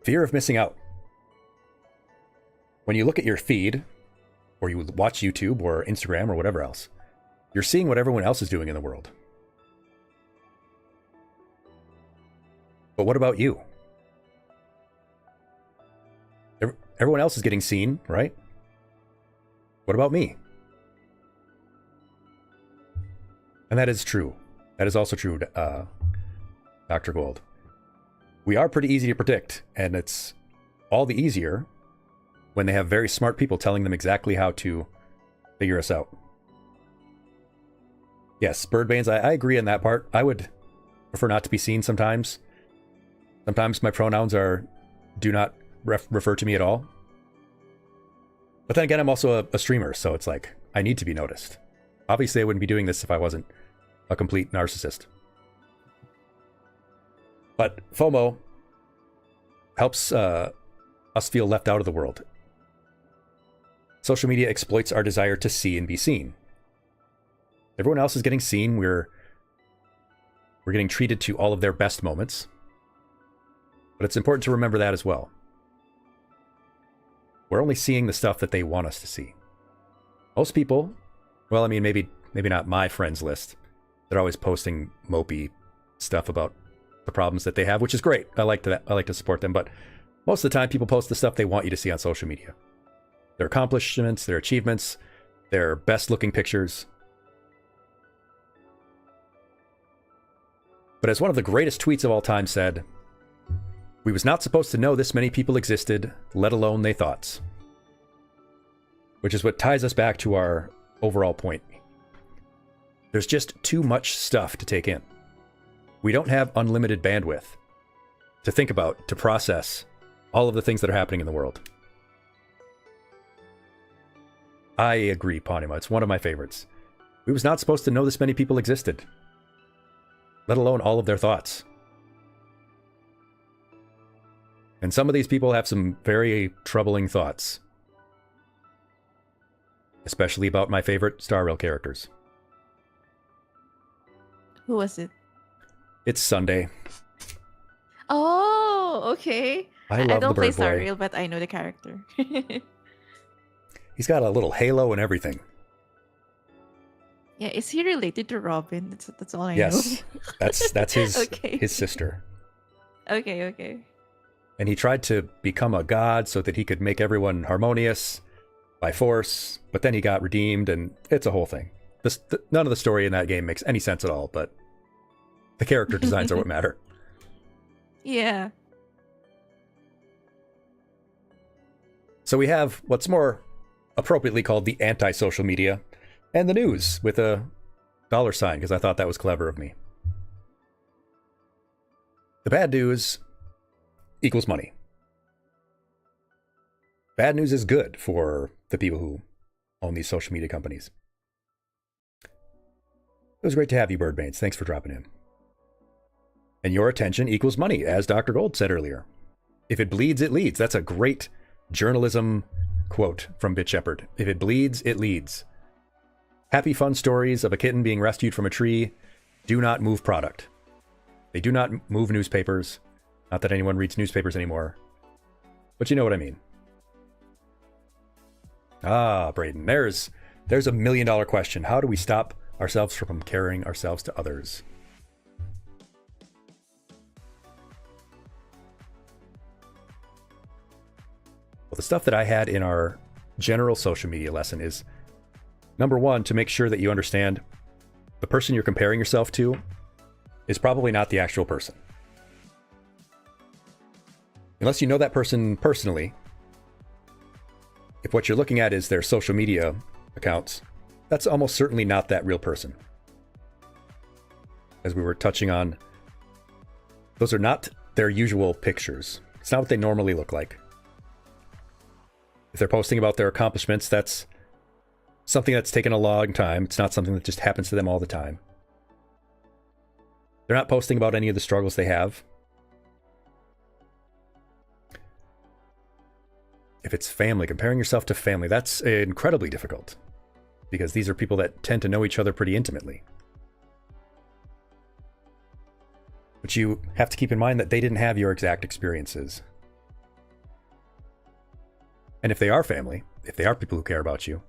Fear of missing out. When you look at your feed, or you watch YouTube or Instagram or whatever else, you're seeing what everyone else is doing in the world. But what about you? Everyone else is getting seen, right? What about me? And that is true. That is also true, Dr. Gold. We are pretty easy to predict, and it's all the easier when they have very smart people telling them exactly how to figure us out. Yes, Birdbanes, I agree on that part. I would prefer not to be seen sometimes. Sometimes my pronouns are do not refer to me at all. But then again, I'm also a streamer, so it's like, I need to be noticed. Obviously, I wouldn't be doing this if I wasn't a complete narcissist. But FOMO helps us feel left out of the world. Social media exploits our desire to see and be seen. Everyone else is getting seen. We're getting treated to all of their best moments. But it's important to remember that as well. We're only seeing the stuff that they want us to see. Most people, well, I mean, maybe not my friends list. They're always posting mopey stuff about the problems that they have, which is great. I like to support them, but most of the time people post the stuff they want you to see on social media. Their accomplishments, their achievements, their best looking pictures. But as one of the greatest tweets of all time said, we was not supposed to know this many people existed, let alone they thoughts. Which is what ties us back to our overall point. There's just too much stuff to take in. We don't have unlimited bandwidth to think about, to process all of the things that are happening in the world. I agree, Ponima. It's one of my favorites. We was not supposed to know this many people existed, let alone all of their thoughts. And some of these people have some very troubling thoughts. Especially about my favorite Star Rail characters. Who was it? It's Sunday. Oh, okay. I love don't the play bird Star boy. Rail, but I know the character. He's got a little halo and everything. Yeah, is he related to Robin? That's all I know. Yes, that's his Okay. his sister. Okay. And he tried to become a god so that he could make everyone harmonious by force, but then he got redeemed, and it's a whole thing. None of the story in that game makes any sense at all, but the character designs are what matter. Yeah. So we have what's more appropriately called the anti-social media, and the news with a $sign, because I thought that was clever of me. The bad news equals money. Bad news is good for the people who own these social media companies. It was great to have you, Birdbanes. Thanks for dropping in. And your attention equals money, as Dr. Gold said earlier. If it bleeds, it leads. That's a great journalism quote from Bit Shepherd. If it bleeds, it leads. Happy fun stories of a kitten being rescued from a tree do not move product. They do not move newspapers. Not that anyone reads newspapers anymore. But you know what I mean. Ah, Braden, there's a $1 million question. How do we stop ourselves from comparing ourselves to others? Well, the stuff that I had in our general social media lesson is, number one, to make sure that you understand the person you're comparing yourself to is probably not the actual person. Unless you know that person personally, if what you're looking at is their social media accounts, that's almost certainly not that real person. As we were touching on, those are not their usual pictures. It's not what they normally look like. If they're posting about their accomplishments, that's something that's taken a long time. It's not something that just happens to them all the time. They're not posting about any of the struggles they have. If it's family, comparing yourself to family, that's incredibly difficult because these are people that tend to know each other pretty intimately. But you have to keep in mind that they didn't have your exact experiences. And if they are family, if they are people who care about you,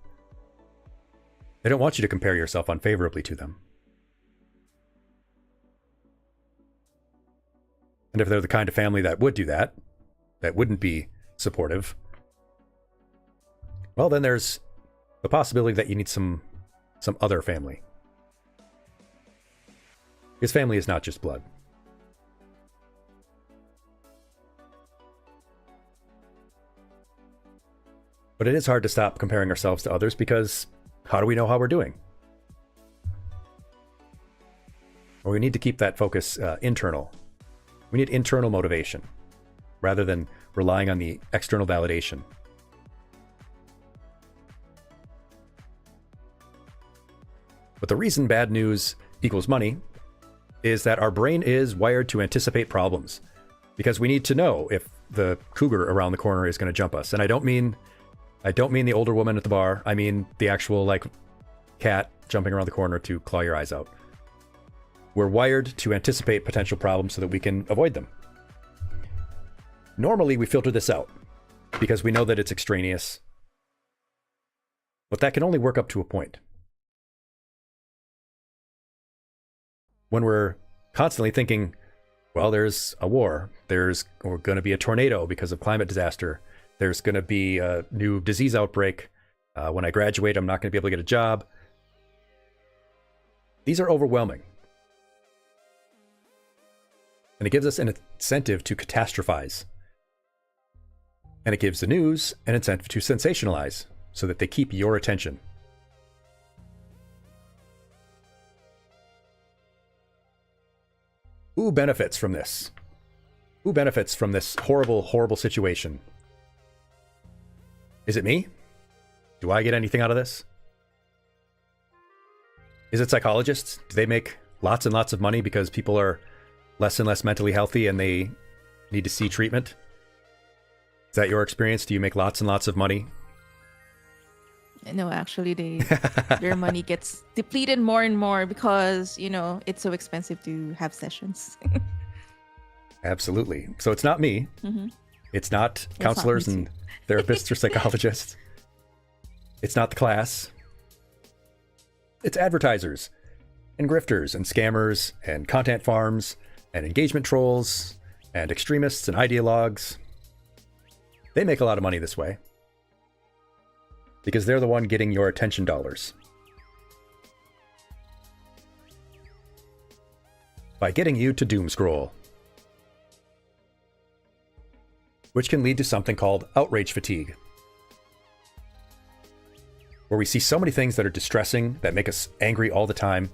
they don't want you to compare yourself unfavorably to them. And if they're the kind of family that would do that, that wouldn't be supportive, well, then there's the possibility that you need some other family. Because family is not just blood. But it is hard to stop comparing ourselves to others because how do we know how we're doing? Well, we need to keep that focus internal. We need internal motivation rather than relying on the external validation. But the reason bad news equals money is that our brain is wired to anticipate problems because we need to know if the cougar around the corner is going to jump us. And I don't mean the older woman at the bar. I mean the actual like cat jumping around the corner to claw your eyes out. We're wired to anticipate potential problems so that we can avoid them. Normally, we filter this out because we know that it's extraneous. But that can only work up to a point. When we're constantly thinking, well, there's a war, there's going to be a tornado because of climate disaster, there's going to be a new disease outbreak, when I graduate, I'm not going to be able to get a job. These are overwhelming. And it gives us an incentive to catastrophize. And it gives the news an incentive to sensationalize so that they keep your attention. Who benefits from this? Who benefits from this horrible, horrible situation? Is it me? Do I get anything out of this? Is it psychologists? Do they make lots and lots of money because people are less and less mentally healthy and they need to see treatment? Is that your experience? Do you make lots and lots of money? No, actually, their money gets depleted more and more because, it's so expensive to have sessions. Absolutely. So it's not me. Mm-hmm. It's not counselors and therapists or psychologists. It's not the class. It's advertisers and grifters and scammers and content farms and engagement trolls and extremists and ideologues. They make a lot of money this way because they're the one getting your attention dollars. By getting you to doom scroll, which can lead to something called outrage fatigue, where we see so many things that are distressing, that make us angry all the time,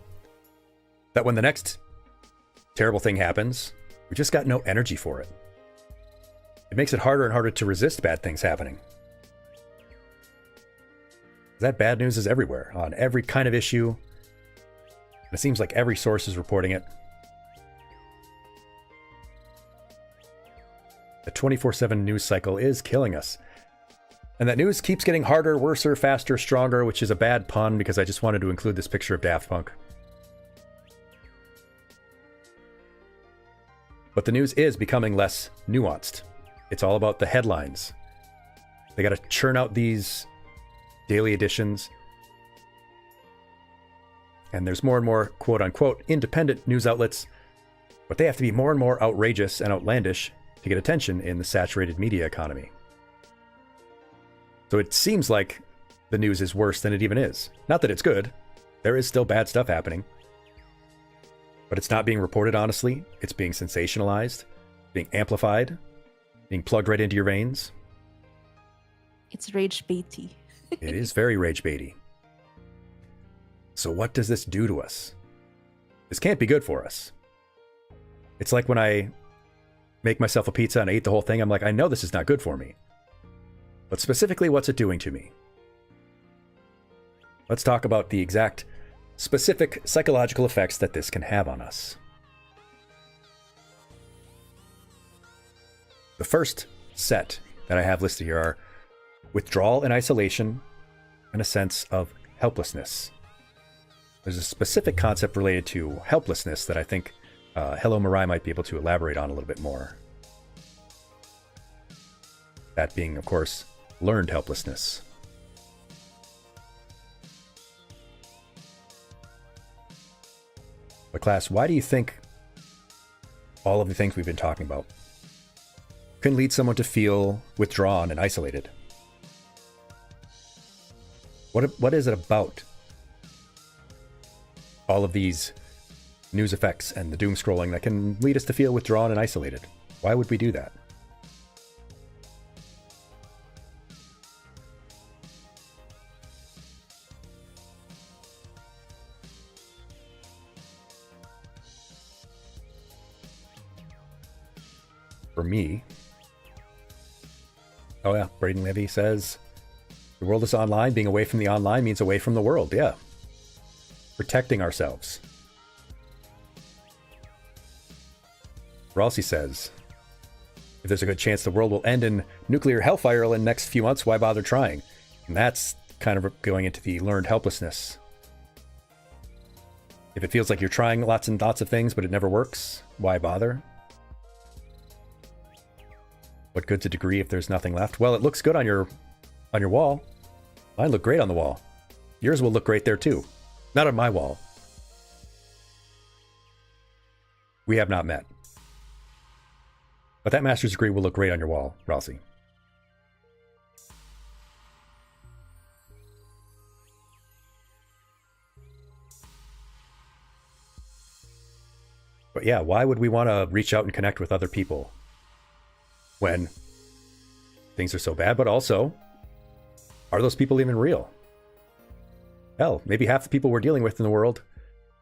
that when the next terrible thing happens, we just got no energy for it. It makes it harder and harder to resist bad things happening. That bad news is everywhere, on every kind of issue. And it seems like every source is reporting it. The 24/7 news cycle is killing us. And that news keeps getting harder, worser, faster, stronger, which is a bad pun because I just wanted to include this picture of Daft Punk. But the news is becoming less nuanced. It's all about the headlines. They got to churn out these daily editions. And there's more and more quote-unquote independent news outlets, but they have to be more and more outrageous and outlandish to get attention in the saturated media economy. So it seems like the news is worse than it even is. Not that it's good. There is still bad stuff happening. But it's not being reported honestly. It's being sensationalized, being amplified, being plugged right into your veins. It's rage baity. It is very rage baity. So what does this do to us? This can't be good for us. It's like when I make myself a pizza and I eat the whole thing, I'm like, I know this is not good for me. But specifically, what's it doing to me? Let's talk about the exact specific psychological effects that this can have on us. The first set that I have listed here are withdrawal and isolation and a sense of helplessness. There's a specific concept related to helplessness that I think Hello Mirai might be able to elaborate on a little bit more. That being, of course, learned helplessness. But class, why do you think all of the things we've been talking about can lead someone to feel withdrawn and isolated? What is it about all of these news effects and the doom scrolling that can lead us to feel withdrawn and isolated? Why would we do that? For me, oh yeah, Braden Levy says, the world is online. Being away from the online means away from the world. Yeah. Protecting ourselves. Ralsei says, if there's a good chance the world will end in nuclear hellfire in the next few months, why bother trying? And that's kind of going into the learned helplessness. If it feels like you're trying lots and lots of things, but it never works, why bother? What good's a degree if there's nothing left? Well, it looks good on your wall. Mine look great on the wall. Yours will look great there too. Not on my wall. We have not met. But that master's degree will look great on your wall, Ralsei. But yeah, why would we want to reach out and connect with other people when things are so bad? But also, are those people even real? Hell, maybe half the people we're dealing with in the world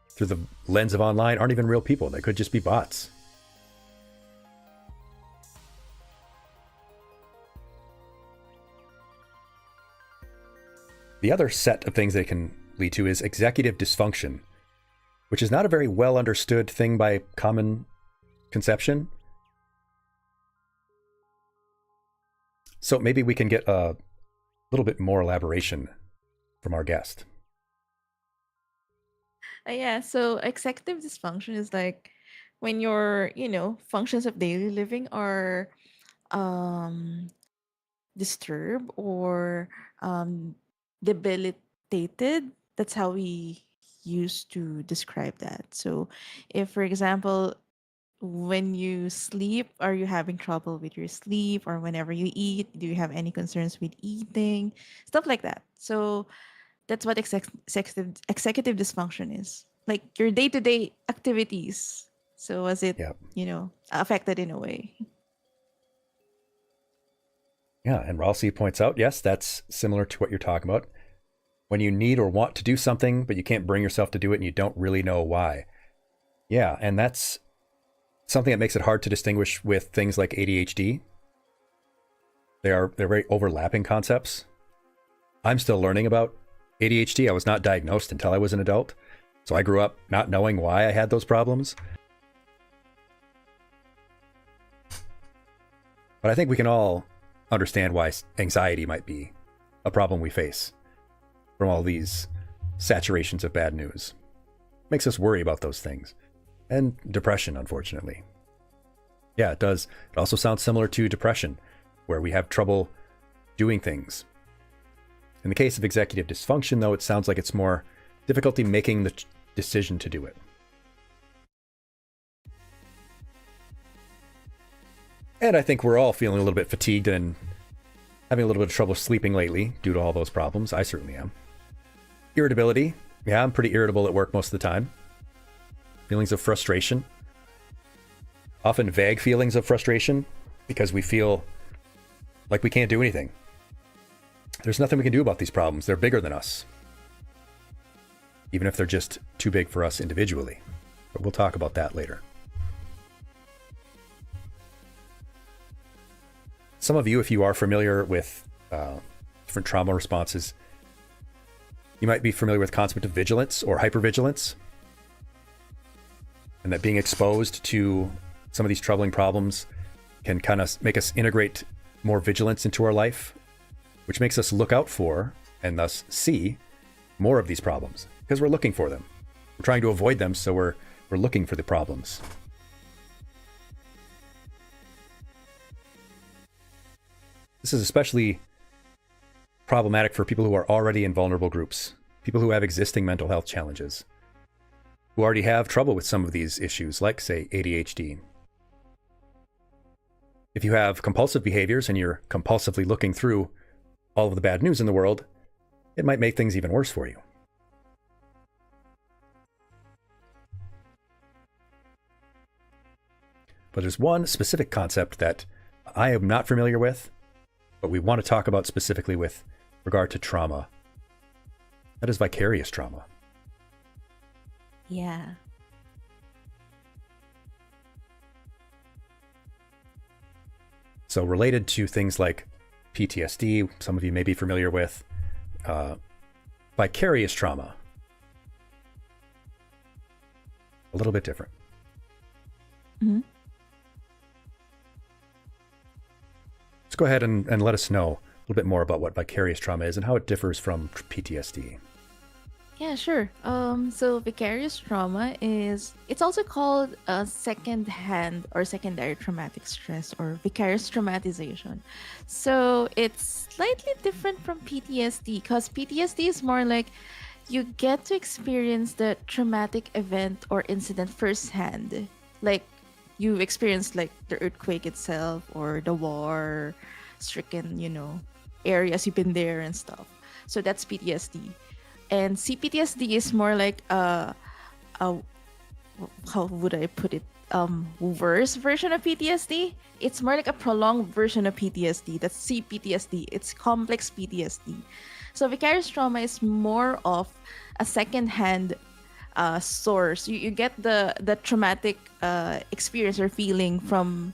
through the lens of online aren't even real people. They could just be bots. The other set of things that it can lead to is executive dysfunction, which is not a very well understood thing by common conception. So maybe we can get a little bit more elaboration from our guest. Yeah, so executive dysfunction is like when your, functions of daily living are disturbed or debilitated. That's how we used to describe that. So if, for example, when you sleep, are you having trouble with your sleep? Or whenever you eat, do you have any concerns with eating? Stuff like that. So that's what executive dysfunction is. Like your day-to-day activities. So was it, Yep. Affected in a way? Yeah, and Ralsei points out, yes, that's similar to what you're talking about. When you need or want to do something, but you can't bring yourself to do it and you don't really know why. Yeah, and that's something that makes it hard to distinguish with things like ADHD. They're very overlapping concepts. I'm still learning about ADHD. I was not diagnosed until I was an adult. So I grew up not knowing why I had those problems. But I think we can all understand why anxiety might be a problem we face from all these saturations of bad news. Makes us worry about those things. And depression, unfortunately. Yeah, it does. It also sounds similar to depression, where we have trouble doing things. In the case of executive dysfunction, though, it sounds like it's more difficulty making the decision to do it. And I think we're all feeling a little bit fatigued and having a little bit of trouble sleeping lately due to all those problems. I certainly am. Irritability. Yeah, I'm pretty irritable at work most of the time. Feelings of frustration. Often vague feelings of frustration because we feel like we can't do anything. There's nothing we can do about these problems. They're bigger than us. Even if they're just too big for us individually. But we'll talk about that later. Some of you, if you are familiar with different trauma responses, you might be familiar with the concept of vigilance or hypervigilance. And that being exposed to some of these troubling problems can kind of make us integrate more vigilance into our life, which makes us look out for and thus see more of these problems because we're looking for them. We're trying to avoid them, so we're looking for the problems. This is especially problematic for people who are already in vulnerable groups, people who have existing mental health challenges, who already have trouble with some of these issues, like, say, ADHD. If you have compulsive behaviors and you're compulsively looking through all of the bad news in the world, it might make things even worse for you. But there's one specific concept that I am not familiar with, but we want to talk about specifically with regard to trauma. That is vicarious trauma. Yeah. So related to things like PTSD, some of you may be familiar with, vicarious trauma. A little bit different. Mm-hmm. Let's go ahead and let us know a little bit more about what vicarious trauma is and how it differs from PTSD. Yeah, sure. So vicarious trauma it's also called second-hand or secondary traumatic stress or vicarious traumatization. So it's slightly different from PTSD because PTSD is more like you get to experience the traumatic event or incident firsthand. Like you experienced like the earthquake itself or the war stricken, areas you've been there and stuff. So that's PTSD. And CPTSD is more like how would I put it? Worse version of PTSD. It's more like a prolonged version of PTSD. That's CPTSD. It's complex PTSD. So vicarious trauma is more of a second-hand source. You get the traumatic experience or feeling from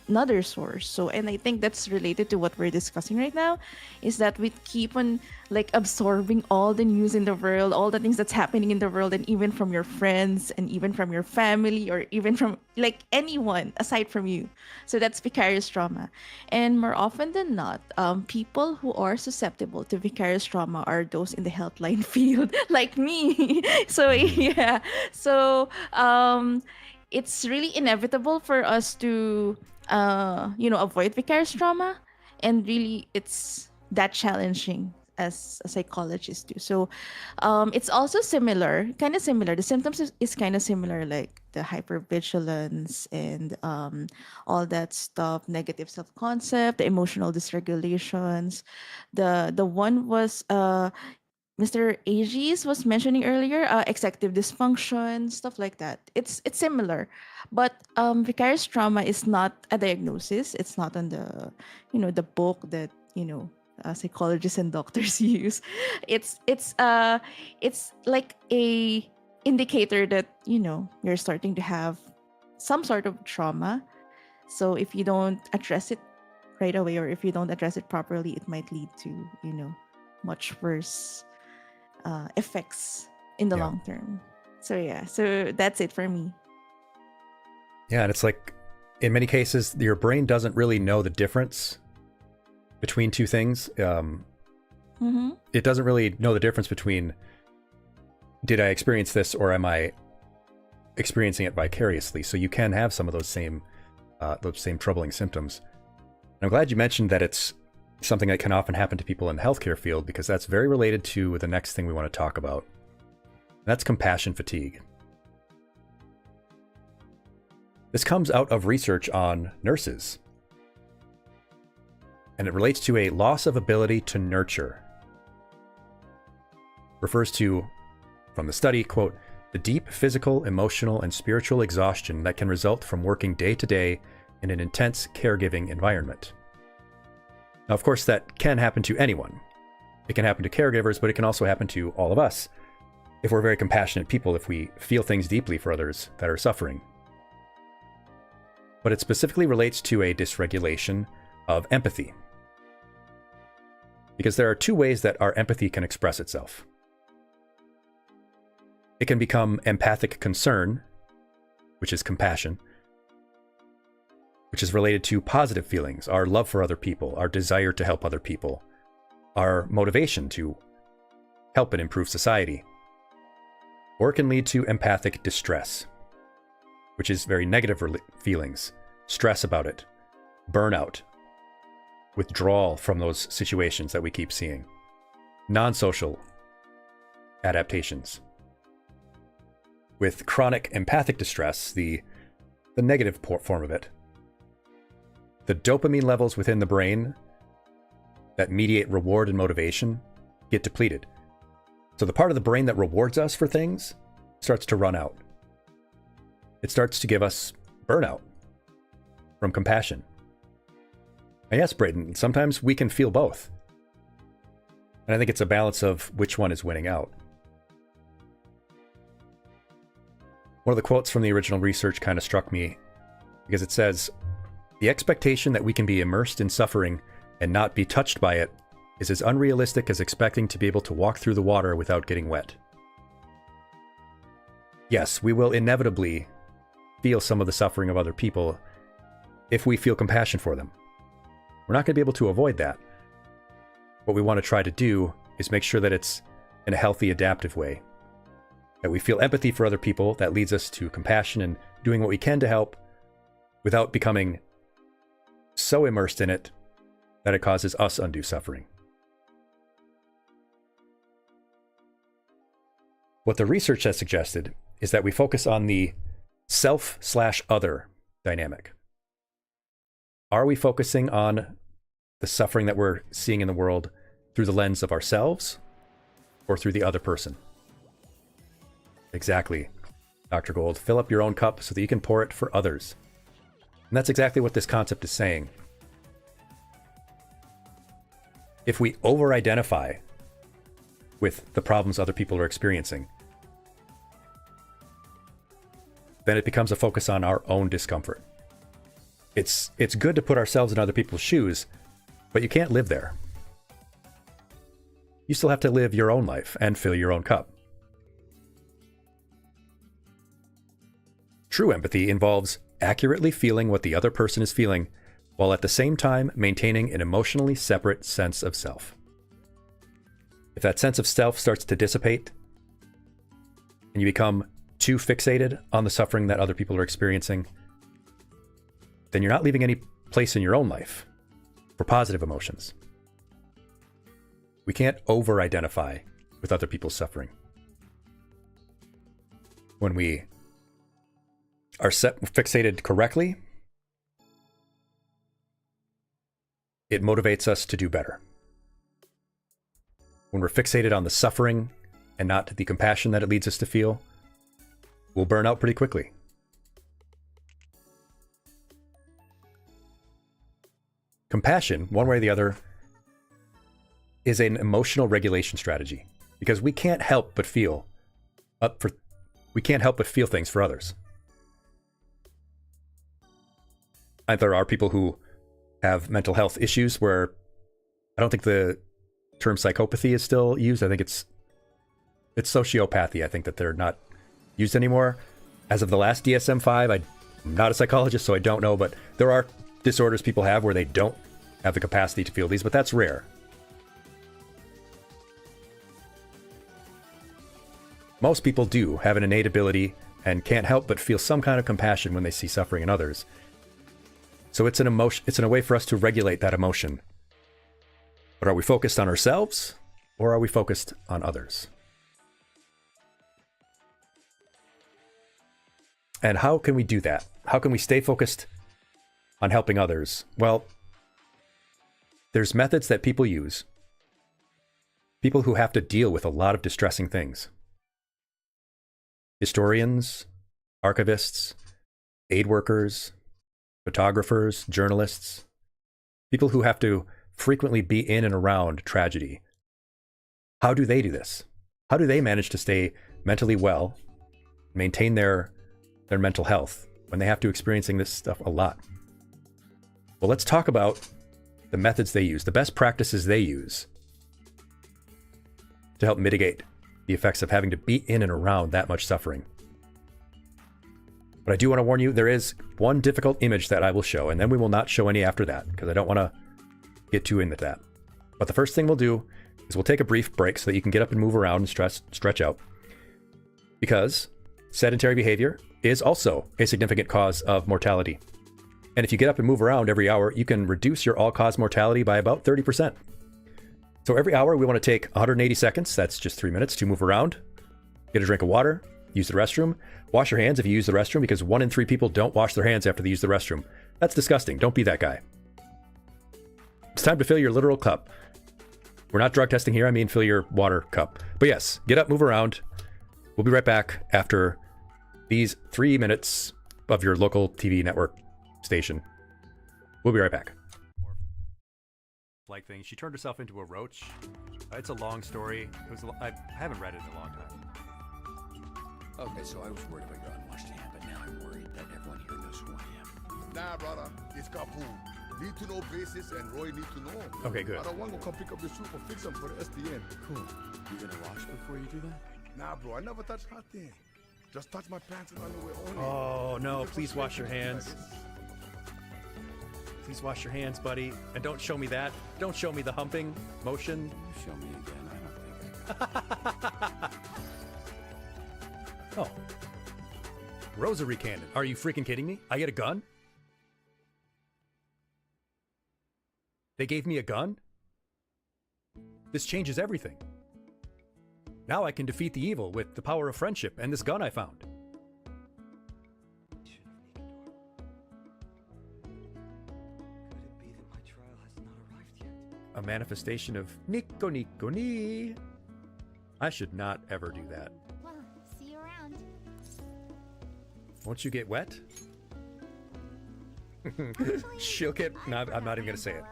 another source. So, and I think that's related to what we're discussing right now, is that we keep on like absorbing all the news in the world, all the things that's happening in the world, and even from your friends and even from your family or even from like anyone aside from you. So that's vicarious trauma. And more often than not, people who are susceptible to vicarious trauma are those in the healthline field, like me. So yeah, so it's really inevitable for us to avoid vicarious trauma, and really it's that challenging as a psychologist too. So it's also kind of similar. The symptoms is kind of similar, like the hypervigilance and all that stuff, negative self-concept, the emotional dysregulations. The one was Mr. Aegis was mentioning earlier, executive dysfunction, stuff like that. It's similar, but vicarious trauma is not a diagnosis. It's not on the book that psychologists and doctors use. It's like a indicator that you're starting to have some sort of trauma. So if you don't address it right away, or if you don't address it properly, it might lead to much worse effects in the long term. So yeah, so that's it for me. Yeah, and it's like in many cases your brain doesn't really know the difference between two things. It doesn't really know the difference between, did I experience this or am I experiencing it vicariously? So you can have some of those same those same troubling symptoms. And I'm glad you mentioned that it's something that can often happen to people in the healthcare field, because that's very related to the next thing we want to talk about. And that's compassion fatigue. This comes out of research on nurses, and it relates to a loss of ability to nurture. Refers to, from the study, quote, the deep physical, emotional, and spiritual exhaustion that can result from working day to day in an intense caregiving environment. Now, of course, that can happen to anyone. It can happen to caregivers, but it can also happen to all of us if we're very compassionate people, if we feel things deeply for others that are suffering. But it specifically relates to a dysregulation of empathy. Because there are two ways that our empathy can express itself. It can become empathic concern, which is compassion, which is related to positive feelings, our love for other people, our desire to help other people, our motivation to help and improve society. Or it can lead to empathic distress, which is very negative feelings, stress about it, burnout, withdrawal from those situations that we keep seeing, non-social adaptations. With chronic empathic distress, the negative form of it, the dopamine levels within the brain that mediate reward and motivation get depleted. So the part of the brain that rewards us for things starts to run out. It starts to give us burnout from compassion. And yes, Braden, sometimes we can feel both. And I think it's a balance of which one is winning out. One of the quotes from the original research kind of struck me because it says, the expectation that we can be immersed in suffering and not be touched by it is as unrealistic as expecting to be able to walk through the water without getting wet. Yes, we will inevitably feel some of the suffering of other people if we feel compassion for them. We're not going to be able to avoid that. What we want to try to do is make sure that it's in a healthy, adaptive way. That we feel empathy for other people, that leads us to compassion and doing what we can to help without becoming so immersed in it that it causes us undue suffering. What the research has suggested is that we focus on the self/other dynamic. Are we focusing on the suffering that we're seeing in the world through the lens of ourselves or through the other person? Exactly, Dr. Gold. Fill up your own cup so that you can pour it for others. And that's exactly what this concept is saying. If we over-identify with the problems other people are experiencing, then it becomes a focus on our own discomfort. It's good to put ourselves in other people's shoes, but you can't live there. You still have to live your own life and fill your own cup. True empathy involves accurately feeling what the other person is feeling, while at the same time maintaining an emotionally separate sense of self. If that sense of self starts to dissipate, and you become too fixated on the suffering that other people are experiencing, then you're not leaving any place in your own life for positive emotions. We can't over-identify with other people's suffering. When we are fixated correctly, it motivates us to do better. When we're fixated on the suffering and not the compassion that it leads us to feel, we'll burn out pretty quickly. Compassion, one way or the other, is an emotional regulation strategy, because we can't help but feel things for others. And there are people who have mental health issues where I don't think the term psychopathy is still used. I think it's sociopathy. I think that they're not used anymore. As of the last DSM-5, I'm not a psychologist, so I don't know, but there are disorders people have where they don't have the capacity to feel these, but that's rare. Most people do have an innate ability and can't help but feel some kind of compassion when they see suffering in others. So it's an emotion. It's in a way for us to regulate that emotion. But are we focused on ourselves or are we focused on others? And how can we do that? How can we stay focused on helping others? Well, there's methods that people use. People who have to deal with a lot of distressing things. Historians, archivists, aid workers, photographers, journalists, people who have to frequently be in and around tragedy. How do they do this? How do they manage to stay mentally well, maintain their mental health when they have to experiencing this stuff a lot? Well, let's talk about the methods they use, the best practices they use to help mitigate the effects of having to be in and around that much suffering. But I do want to warn you, there is one difficult image that I will show, and then we will not show any after that, because I don't want to get too into that. But the first thing we'll do is we'll take a brief break so that you can get up and move around and stretch out. Because sedentary behavior is also a significant cause of mortality. And if you get up and move around every hour, you can reduce your all-cause mortality by about 30%. So every hour, we want to take 180 seconds, that's just 3 minutes, to move around, get a drink of water, use the restroom, wash your hands if you use the restroom, because 1 in 3 people don't wash their hands after they use the restroom. That's disgusting. Don't be that guy. It's time to fill your literal cup. We're not drug testing here. I mean, fill your water cup. But yes, get up, move around. We'll be right back after these 3 minutes of your local TV network station. We'll be right back. Like thing, she turned herself into a roach. It's a long story. I haven't read it in a long time. Okay, so I was worried about your unwashed hand, but now I'm worried that everyone here knows who I am. Nah, brother, it's Kapoor. Need to know basis, and Roy need to know. Okay, good. I don't want to come pick up the soup or fix them for the SDN. Cool. You gonna wash before you do that? Nah, bro, I never touch hot thing. Just touch my pants and underwear only. Oh no! Please wash your hands. Please wash your hands, buddy. And don't show me that. Don't show me the humping motion. You show me again. I don't think I got it. Oh. Rosary cannon. Are you freaking kidding me? I get a gun? They gave me a gun? This changes everything. Now I can defeat the evil with the power of friendship and this gun I found. A manifestation of Nico Nico Ni. I should not ever do that. Well, see you around. Won't you get wet? Actually, She'll get... No, I'm not even going to say it.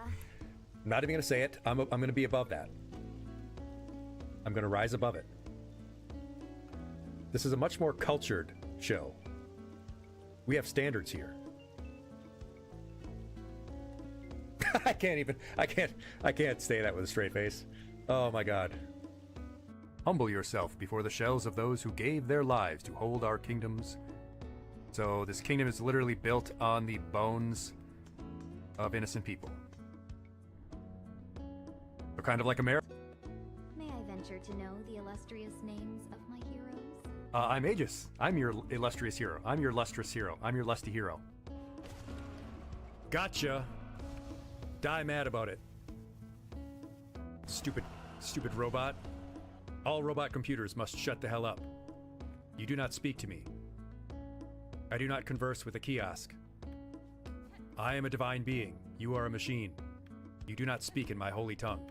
I'm not even going to say it. I'm going to be above that. I'm going to rise above it. This is a much more cultured show. We have standards here. I can't say that with a straight face. Oh my God. Humble yourself before the shells of those who gave their lives to hold our kingdoms. So this kingdom is literally built on the bones of innocent people. So kind of like America. May I venture to know the illustrious names of my heroes? I'm Aegis. I'm your illustrious hero. I'm your lustrous hero. I'm your lusty hero. Gotcha. Die mad about it. Stupid robot. All robot computers must shut the hell up. You do not speak to me. I do not converse with a kiosk. I am a divine being. You are a machine. You do not speak in my holy tongue.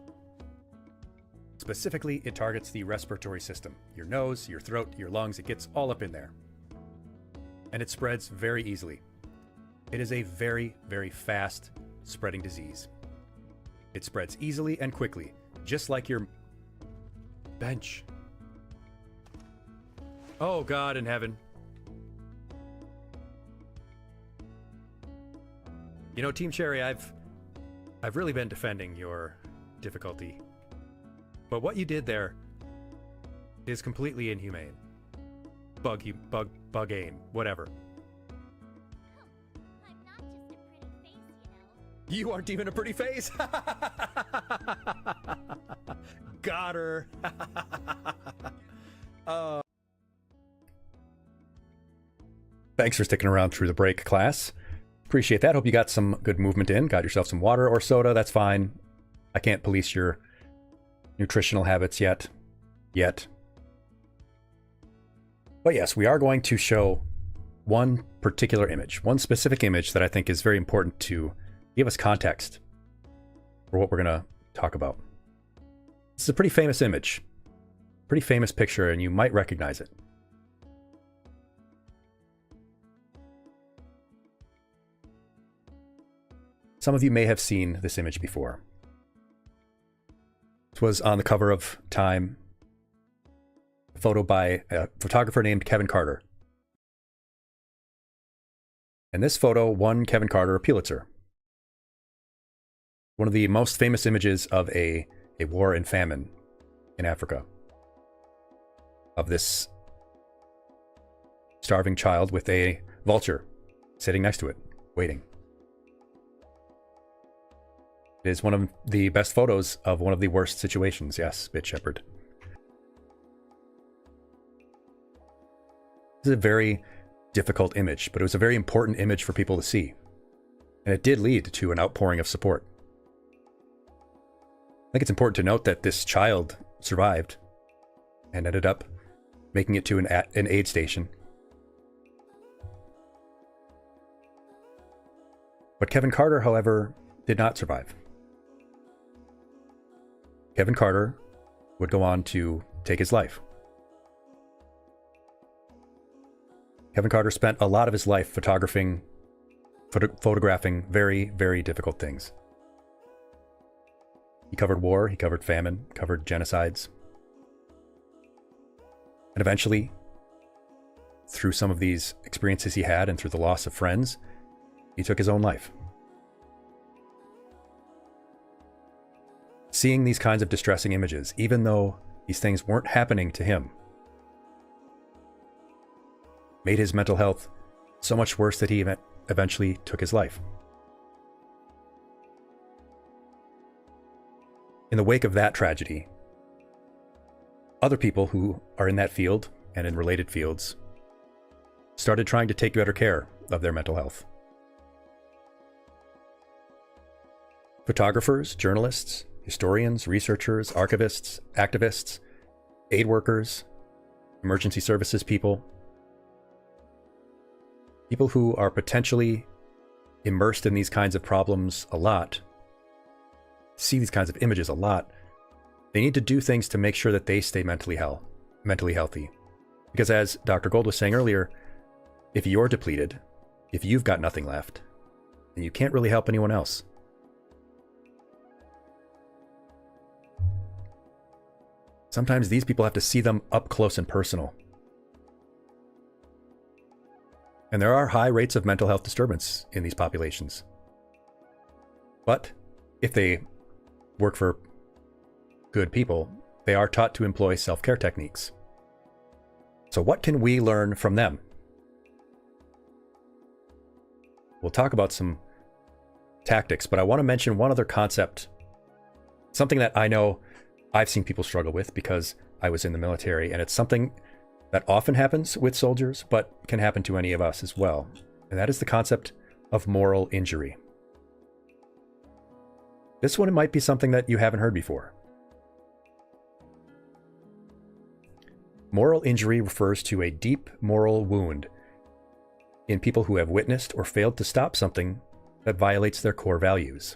Specifically, it targets the respiratory system. Your nose, your throat, your lungs, it gets all up in there. And it spreads very easily. It is a very, very fast spreading disease. It spreads easily and quickly, just like your bench. Oh God in heaven. You know, Team Cherry, I've really been defending your difficulty. But what you did there is completely inhumane. Bug aim, whatever. I'm not just a pretty face, you know. You aren't even a pretty face. Got her. Thanks for sticking around through the break, class. Appreciate that. Hope you got some good movement in. Got yourself some water or soda. That's fine. I can't police your nutritional habits yet. But yes, we are going to show one particular image, one specific image that I think is very important to give us context for what we're going to talk about. This is a pretty famous image, pretty famous picture, and you might recognize it. Some of you may have seen this image before. This was on the cover of Time, a photo by a photographer named Kevin Carter. And this photo won Kevin Carter a Pulitzer. One of the most famous images of a war and famine in Africa. Of this starving child with a vulture sitting next to it, waiting. It is one of the best photos of one of the worst situations. Yes, Bit Shepherd. This is a very difficult image, but it was a very important image for people to see. And it did lead to an outpouring of support. I think it's important to note that this child survived and ended up making it to an aid station. But Kevin Carter, however, did not survive. Kevin Carter would go on to take his life. Kevin Carter spent a lot of his life photographing very, very difficult things. He covered war, he covered famine, covered genocides. And eventually, through some of these experiences he had and through the loss of friends, he took his own life. Seeing these kinds of distressing images, even though these things weren't happening to him, made his mental health so much worse that he eventually took his life. In the wake of that tragedy, other people who are in that field and in related fields started trying to take better care of their mental health. Photographers, journalists, historians, researchers, archivists, activists, aid workers, emergency services people who are potentially immersed in these kinds of problems a lot, see these kinds of images a lot, they need to do things to make sure that they stay mentally healthy. Because as Dr. Gold was saying earlier, if you're depleted, if you've got nothing left, then you can't really help anyone else. Sometimes these people have to see them up close and personal. And there are high rates of mental health disturbance in these populations. But if they work for good people, they are taught to employ self-care techniques. So what can we learn from them? We'll talk about some tactics, but I want to mention one other concept, something that I know I've seen people struggle with because I was in the military, and it's something that often happens with soldiers, but can happen to any of us as well. And that is the concept of moral injury. This one might be something that you haven't heard before. Moral injury refers to a deep moral wound in people who have witnessed or failed to stop something that violates their core values.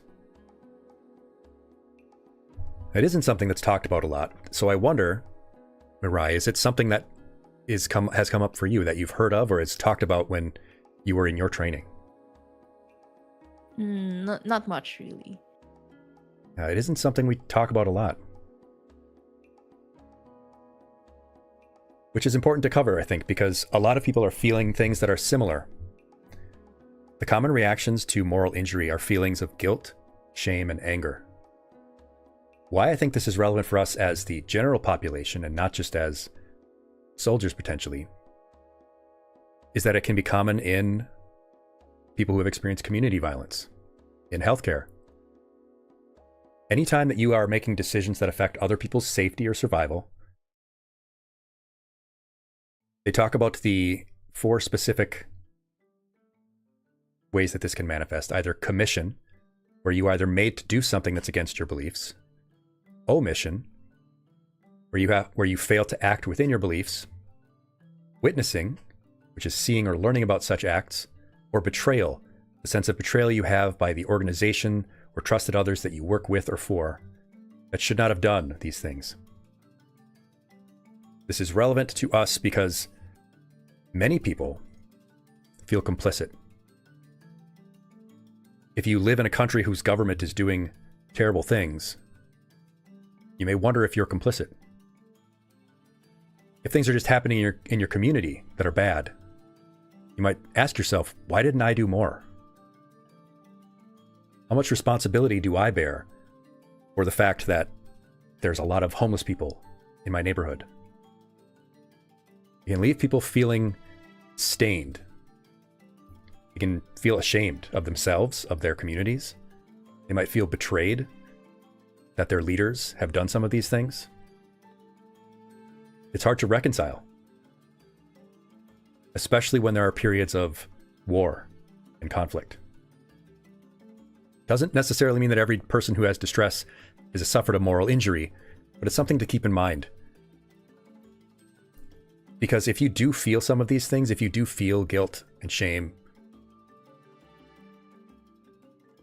It isn't something that's talked about a lot, so I wonder, Mirai, is it something that has come up for you that you've heard of or is talked about when you were in your training? Not much, really. It isn't something we talk about a lot. Which is important to cover, I think, because a lot of people are feeling things that are similar. The common reactions to moral injury are feelings of guilt, shame, and anger. Why I think this is relevant for us as the general population and not just as soldiers potentially, is that it can be common in people who have experienced community violence, in healthcare. Anytime that you are making decisions that affect other people's safety or survival, they talk about the 4 specific ways that this can manifest. Either commission, where you are either made to do something that's against your beliefs. Omission, where you fail to act within your beliefs. Witnessing, which is seeing or learning about such acts. Or betrayal, the sense of betrayal you have by the organization or trusted others that you work with or for that should not have done these things. This is relevant to us because many people feel complicit. If you live in a country whose government is doing terrible things, you may wonder if you're complicit. If things are just happening in your community that are bad, you might ask yourself, why didn't I do more? How much responsibility do I bear for the fact that there's a lot of homeless people in my neighborhood? You can leave people feeling stained. You can feel ashamed of themselves, of their communities. They might feel betrayed that their leaders have done some of these things. It's hard to reconcile, especially when there are periods of war and conflict. Doesn't necessarily mean that every person who has distress has suffered a moral injury, but it's something to keep in mind. Because if you do feel some of these things, if you do feel guilt and shame,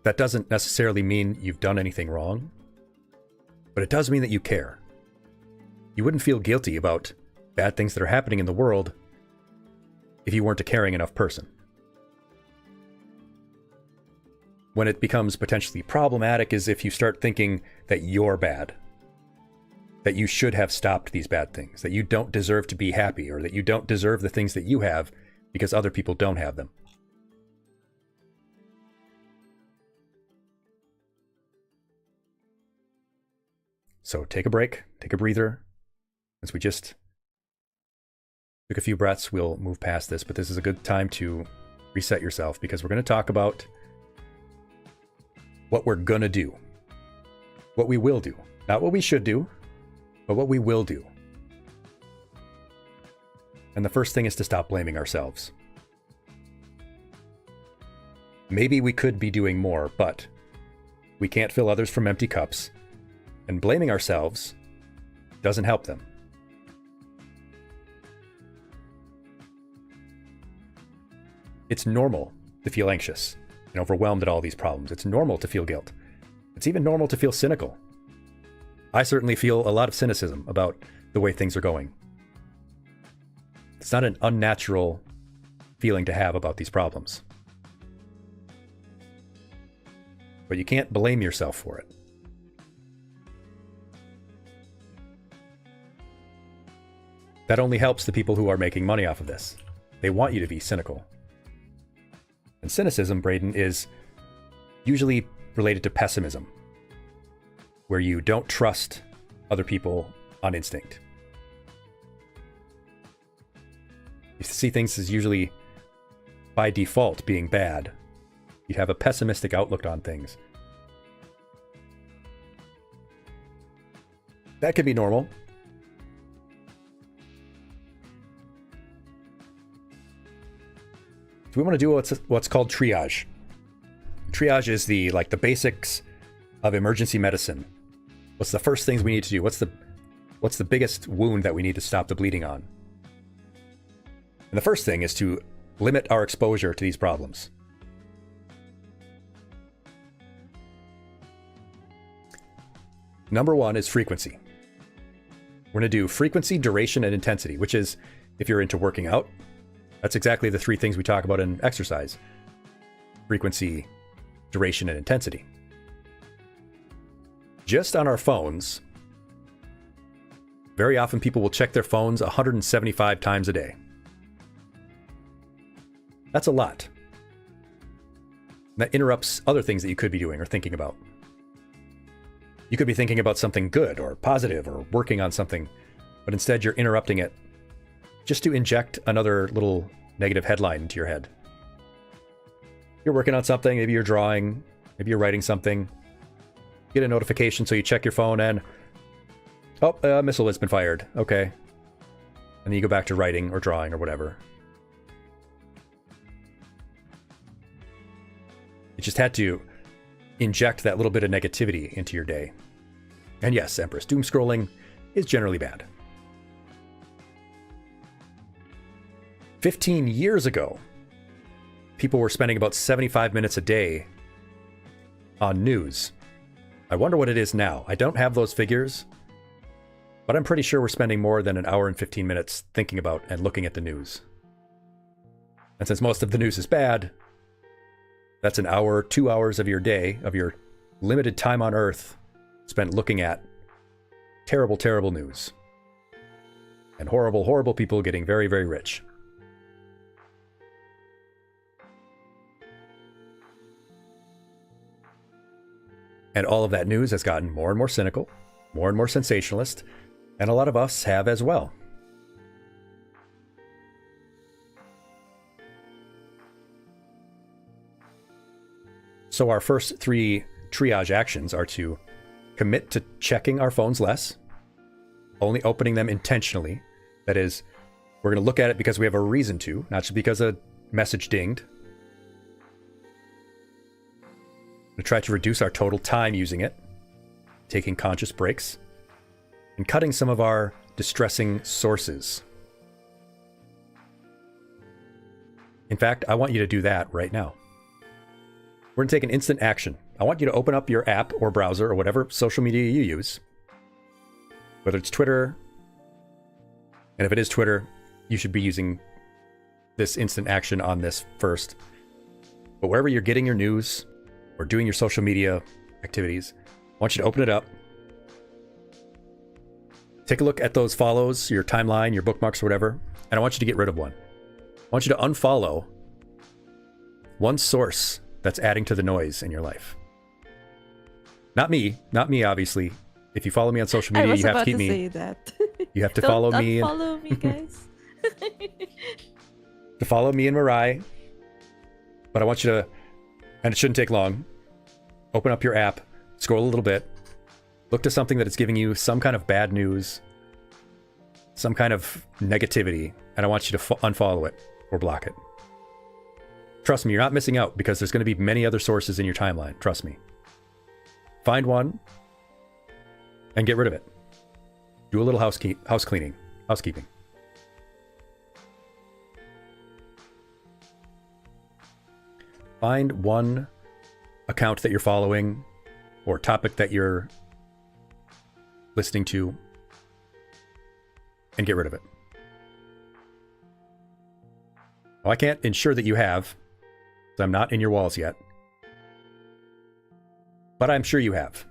that doesn't necessarily mean you've done anything wrong, but it does mean that you care. You wouldn't feel guilty about bad things that are happening in the world if you weren't a caring enough person. When it becomes potentially problematic is if you start thinking that you're bad, that you should have stopped these bad things, that you don't deserve to be happy, or that you don't deserve the things that you have because other people don't have them. So take a break, take a breather. As we just took a few breaths, we'll move past this, but this is a good time to reset yourself because we're going to talk about what we're going to do, what we will do, not what we should do, but what we will do. And the first thing is to stop blaming ourselves. Maybe we could be doing more, but we can't fill others from empty cups, and blaming ourselves doesn't help them. It's normal to feel anxious and overwhelmed at all these problems. It's normal to feel guilt. It's even normal to feel cynical. I certainly feel a lot of cynicism about the way things are going. It's not an unnatural feeling to have about these problems. But you can't blame yourself for it. That only helps the people who are making money off of this. They want you to be cynical. And cynicism, Braden, is usually related to pessimism, where you don't trust other people on instinct. You see things as usually, by default, being bad. You have a pessimistic outlook on things. That can be normal. So we want to do what's called triage. Triage is the basics of emergency medicine. What's the first things we need to do? What's the biggest wound that we need to stop the bleeding on? And the first thing is to limit our exposure to these problems. Number one is frequency. We're going to do frequency, duration, and intensity, which is, if you're into working out, that's exactly the three things we talk about in exercise. Frequency, duration, and intensity. Just on our phones, very often people will check their phones 175 times a day. That's a lot. That interrupts other things that you could be doing or thinking about. You could be thinking about something good or positive or working on something, but instead you're interrupting it just to inject another little negative headline into your head. You're working on something, maybe you're drawing, maybe you're writing something. You get a notification, so you check your phone and, a missile has been fired. Okay. And then you go back to writing or drawing or whatever. It just had to inject that little bit of negativity into your day. And yes, Empress, doom scrolling is generally bad. 15 years ago, people were spending about 75 minutes a day on news. I wonder what it is now. I don't have those figures, but I'm pretty sure we're spending more than an hour and 15 minutes thinking about and looking at the news. And since most of the news is bad, that's an hour, 2 hours of your day, of your limited time on Earth, spent looking at terrible, terrible news. And horrible, horrible people getting very, very rich. And all of that news has gotten more and more cynical, more and more sensationalist, and a lot of us have as well. So our first 3 triage actions are to commit to checking our phones less, only opening them intentionally. That is, we're going to look at it because we have a reason to, not just because a message dinged. We try to reduce our total time using it, taking conscious breaks, and cutting some of our distressing sources. In fact, I want you to do that right now. We're going to take an instant action. I want you to open up your app or browser or whatever social media you use, whether it's Twitter, and if it is Twitter, you should be using this instant action on this first. But wherever you're getting your news or doing your social media activities, I want you to open it up. Take a look at those follows, your timeline, your bookmarks, or whatever, and I want you to get rid of one. I want you to unfollow one source that's adding to the noise in your life. Not me, obviously. If you follow me on social media, you have to keep me. Say that. You have to follow me. Follow me, guys. To follow me and Mirai. But I want you to, and it shouldn't take long, open up your app, scroll a little bit, look to something that is giving you some kind of bad news, some kind of negativity, and I want you to unfollow it or block it. Trust me, you're not missing out because there's going to be many other sources in your timeline. Trust me. Find one and get rid of it. Do a little housekeeping. Find one account that you're following or topic that you're listening to and get rid of it. Well, I can't ensure that you have, because I'm not in your walls yet. But I'm sure you have.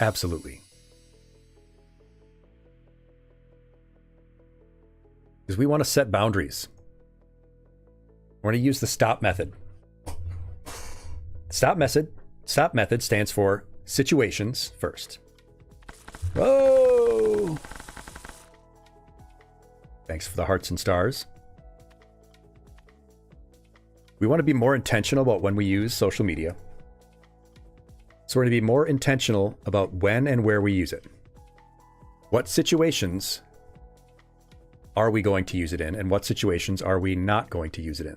Absolutely. Because we want to set boundaries. We're going to use the stop method. Stop method stands for situations first. Oh! Thanks for the hearts and stars. We want to be more intentional about when we use social media. So we're going to be more intentional about when and where we use it. What situations are we going to use it in, and what situations are we not going to use it in?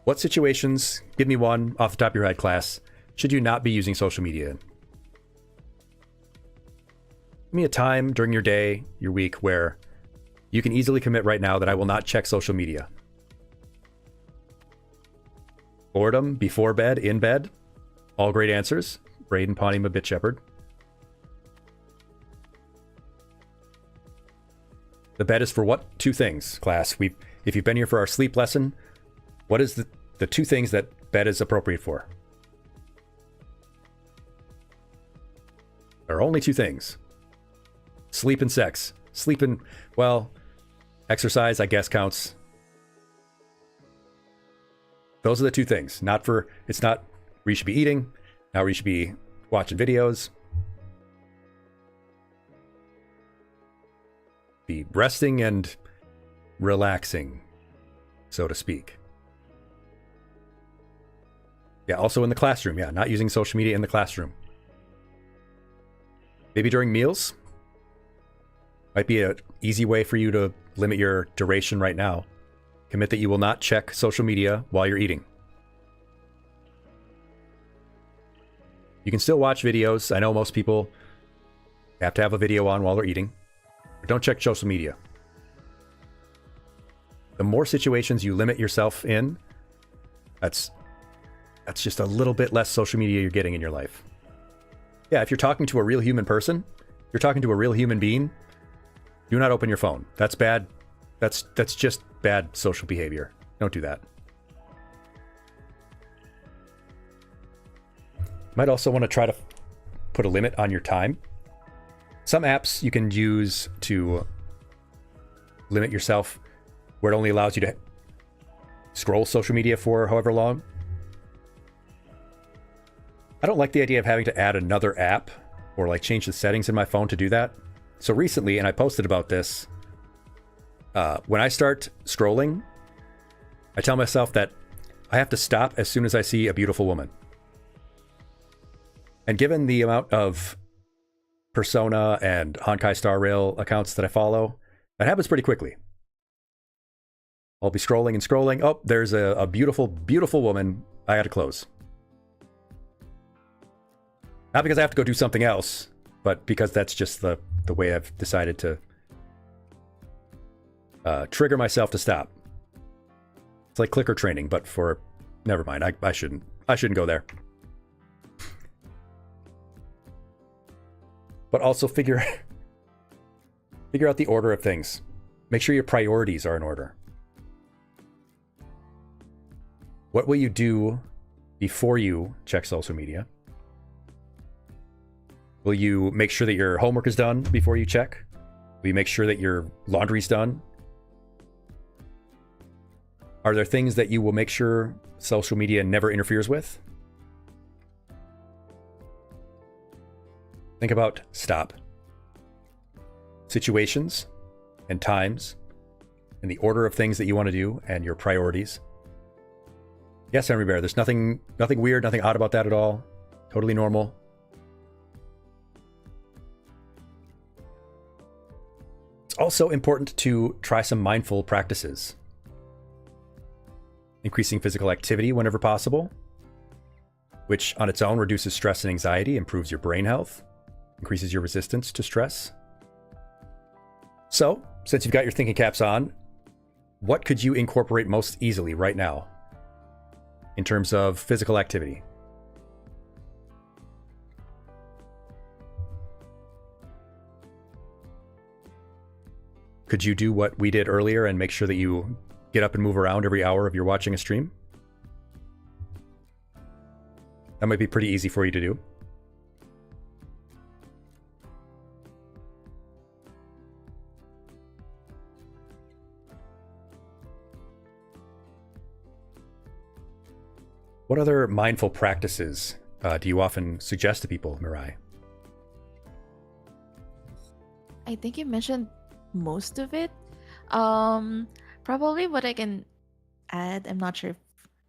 What situations, give me one off the top of your head, class, should you not be using social media in? Give me a time during your day, your week, where you can easily commit right now that I will not check social media. Boredom, before bed, in bed, all great answers. Braden Pawnee, my bitch shepherd. The bed is for what? 2 things, class. If you've been here for our sleep lesson, what is the 2 things that bed is appropriate for? There are only 2 things. Sleep and sex. Sleep and, well, exercise, I guess, counts. Those are the 2 things. It's not where you should be eating, not where you should be watching videos. Be resting and relaxing, so to speak. Yeah, also in the classroom. Yeah, not using social media in the classroom. Maybe during meals. Might be an easy way for you to limit your duration right now. Commit that you will not check social media while you're eating. You can still watch videos. I know most people have to have a video on while they're eating. But don't check social media. The more situations you limit yourself in, that's just a little bit less social media you're getting in your life. Yeah, if you're talking to a real human person, you're talking to a real human being, do not open your phone. That's bad. That's just bad social behavior. Don't do that. Might also want to try to put a limit on your time. Some apps you can use to limit yourself where it only allows you to scroll social media for however long. I don't like the idea of having to add another app or like change the settings in my phone to do that. So recently, and I posted about this, when I start scrolling, I tell myself that I have to stop as soon as I see a beautiful woman. And given the amount of Persona and Honkai Star Rail accounts that I follow, that happens pretty quickly. I'll be scrolling and scrolling. Oh, there's a beautiful, beautiful woman. I gotta close. Not because I have to go do something else, but because that's just the way I've decided to trigger myself to stop. It's like clicker training, but for... Never mind, I shouldn't go there. But also figure out the order of things. Make sure your priorities are in order. What will you do before you check social media? Will you make sure that your homework is done before you check? Will you make sure that your laundry's done? Are there things that you will make sure social media never interferes with? Think about stop. Situations and times and the order of things that you want to do and your priorities. Yes, Henry Bear, there's nothing weird, nothing odd about that at all. Totally normal. It's also important to try some mindful practices. Increasing physical activity whenever possible, which on its own reduces stress and anxiety, improves your brain health, increases your resistance to stress. So, since you've got your thinking caps on, what could you incorporate most easily right now in terms of physical activity? Could you do what we did earlier and make sure that you get up and move around every hour of your watching a stream? That might be pretty easy for you to do. What other mindful practices do you often suggest to people, Mirai? I think you mentioned most of it. Probably what I can add, I'm not sure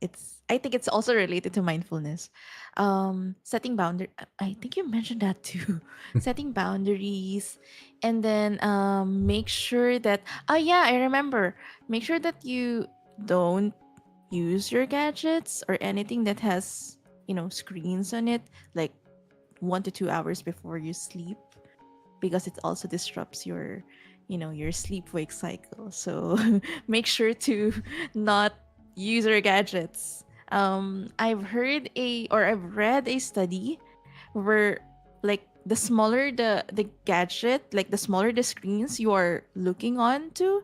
if I think it's also related to mindfulness. Setting boundary. I think you mentioned that too. Setting boundaries, and then make sure that. Oh yeah, I remember. Make sure that you don't use your gadgets or anything that has screens on it like 1 to 2 hours before you sleep, because it also disrupts your your sleep wake cycle. So make sure to not use your gadgets. I've read a study where like the smaller the gadget, like the smaller the screens you are looking on to,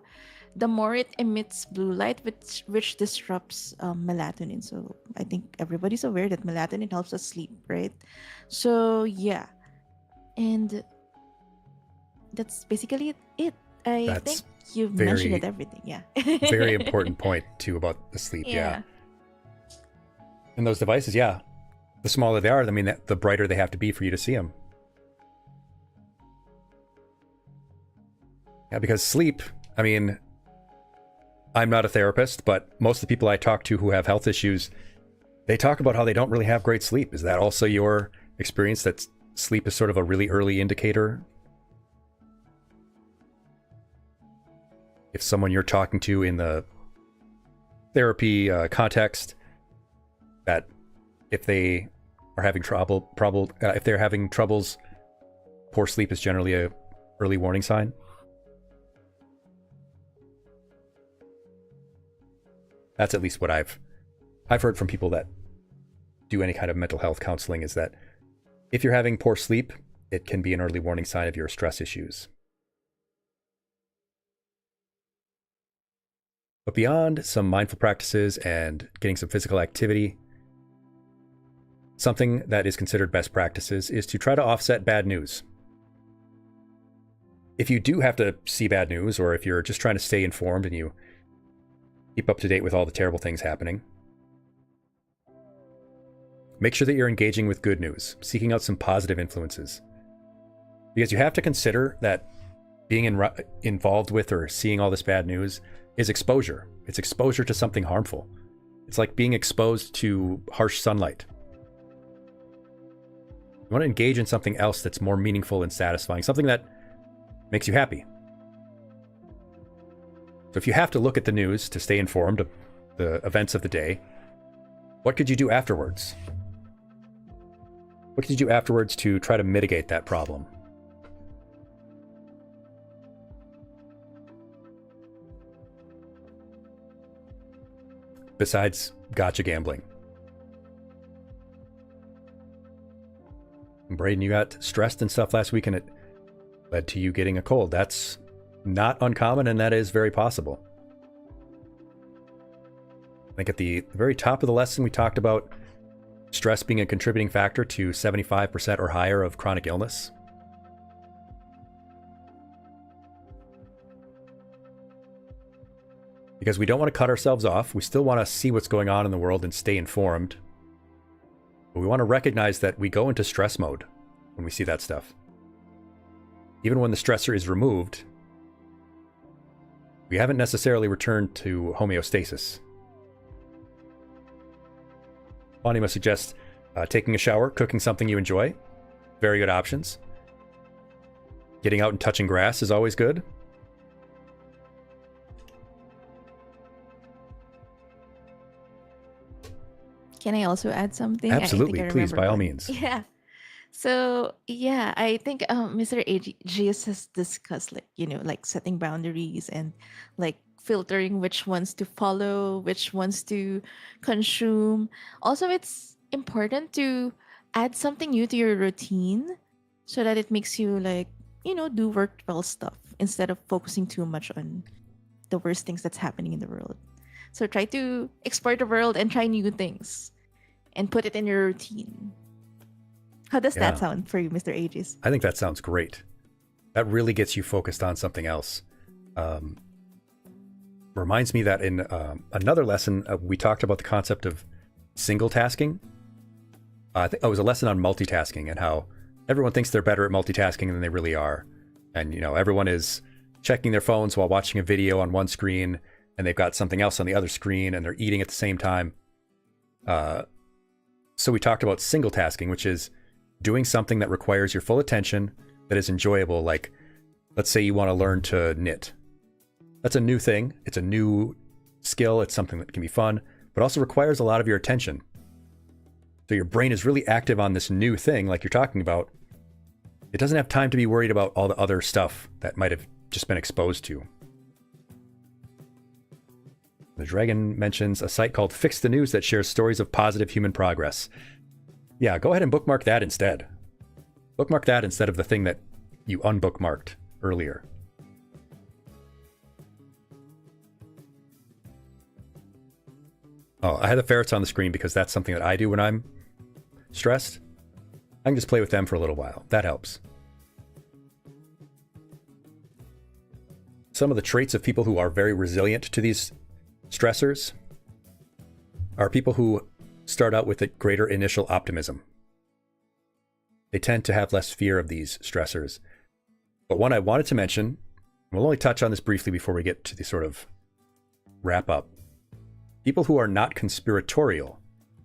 the more it emits blue light, which disrupts melatonin. So I think everybody's aware that melatonin helps us sleep, right? So yeah, and that's basically it. I think you've mentioned it everything. Yeah. Very important point too about the sleep. Yeah. And those devices, yeah, the smaller they are, I mean, the brighter they have to be for you to see them. Yeah, because sleep, I mean, I'm not a therapist, but most of the people I talk to who have health issues, they talk about how they don't really have great sleep. Is that also your experience, that sleep is sort of a really early indicator if someone you're talking to in the therapy context, that if they are having if they're having troubles, poor sleep is generally a early warning sign. That's at least what I've heard from people that do any kind of mental health counseling, is that if you're having poor sleep, it can be an early warning sign of your stress issues. But beyond some mindful practices and getting some physical activity, something that is considered best practices is to try to offset bad news. If you do have to see bad news, or if you're just trying to stay informed and you keep up to date with all the terrible things happening, make sure that you're engaging with good news, seeking out some positive influences. Because you have to consider that being involved with or seeing all this bad news is exposure. It's exposure to something harmful. It's like being exposed to harsh sunlight. You want to engage in something else that's more meaningful and satisfying, something that makes you happy. So if you have to look at the news to stay informed of the events of the day, what could you do afterwards? What could you do afterwards to try to mitigate that problem? Besides gotcha gambling. Braden, you got stressed and stuff last week and it led to you getting a cold. That's not uncommon, and that is very possible. I think at the very top of the lesson we talked about stress being a contributing factor to 75% or higher of chronic illness. Because we don't want to cut ourselves off. We still want to see what's going on in the world and stay informed. But we want to recognize that we go into stress mode when we see that stuff. Even when the stressor is removed, we haven't necessarily returned to homeostasis. Anima suggests taking a shower, cooking something you enjoy. Very good options. Getting out and touching grass is always good. Can I also add something? Absolutely, I please, by all one. means. Yeah. So yeah, I think Mr. Aegis has discussed, like, like setting boundaries and like filtering which ones to follow, which ones to consume. Also, it's important to add something new to your routine so that it makes you like, do worthwhile stuff instead of focusing too much on the worst things that's happening in the world. So try to explore the world and try new things and put it in your routine. How does that sound for you, Mr. Aegis? I think that sounds great. That really gets you focused on something else. Reminds me that in another lesson, we talked about the concept of single tasking. I think it was a lesson on multitasking and how everyone thinks they're better at multitasking than they really are. And, everyone is checking their phones while watching a video on one screen, and they've got something else on the other screen, and they're eating at the same time. So we talked about single tasking, which is doing something that requires your full attention, that is enjoyable. Like, let's say you want to learn to knit. That's a new thing. It's a new skill. It's something that can be fun, but also requires a lot of your attention. So your brain is really active on this new thing, like you're talking about. It doesn't have time to be worried about all the other stuff that might have just been exposed to. The dragon mentions a site called Fix the News that shares stories of positive human progress. Yeah, go ahead and bookmark that instead. Bookmark that instead of the thing that you unbookmarked earlier. Oh, I had the ferrets on the screen because that's something that I do when I'm stressed. I can just play with them for a little while. That helps. Some of the traits of people who are very resilient to these stressors are people who start out with a greater initial optimism. They tend to have less fear of these stressors. But one I wanted to mention, we'll only touch on this briefly before we get to the sort of wrap up. People who are not conspiratorial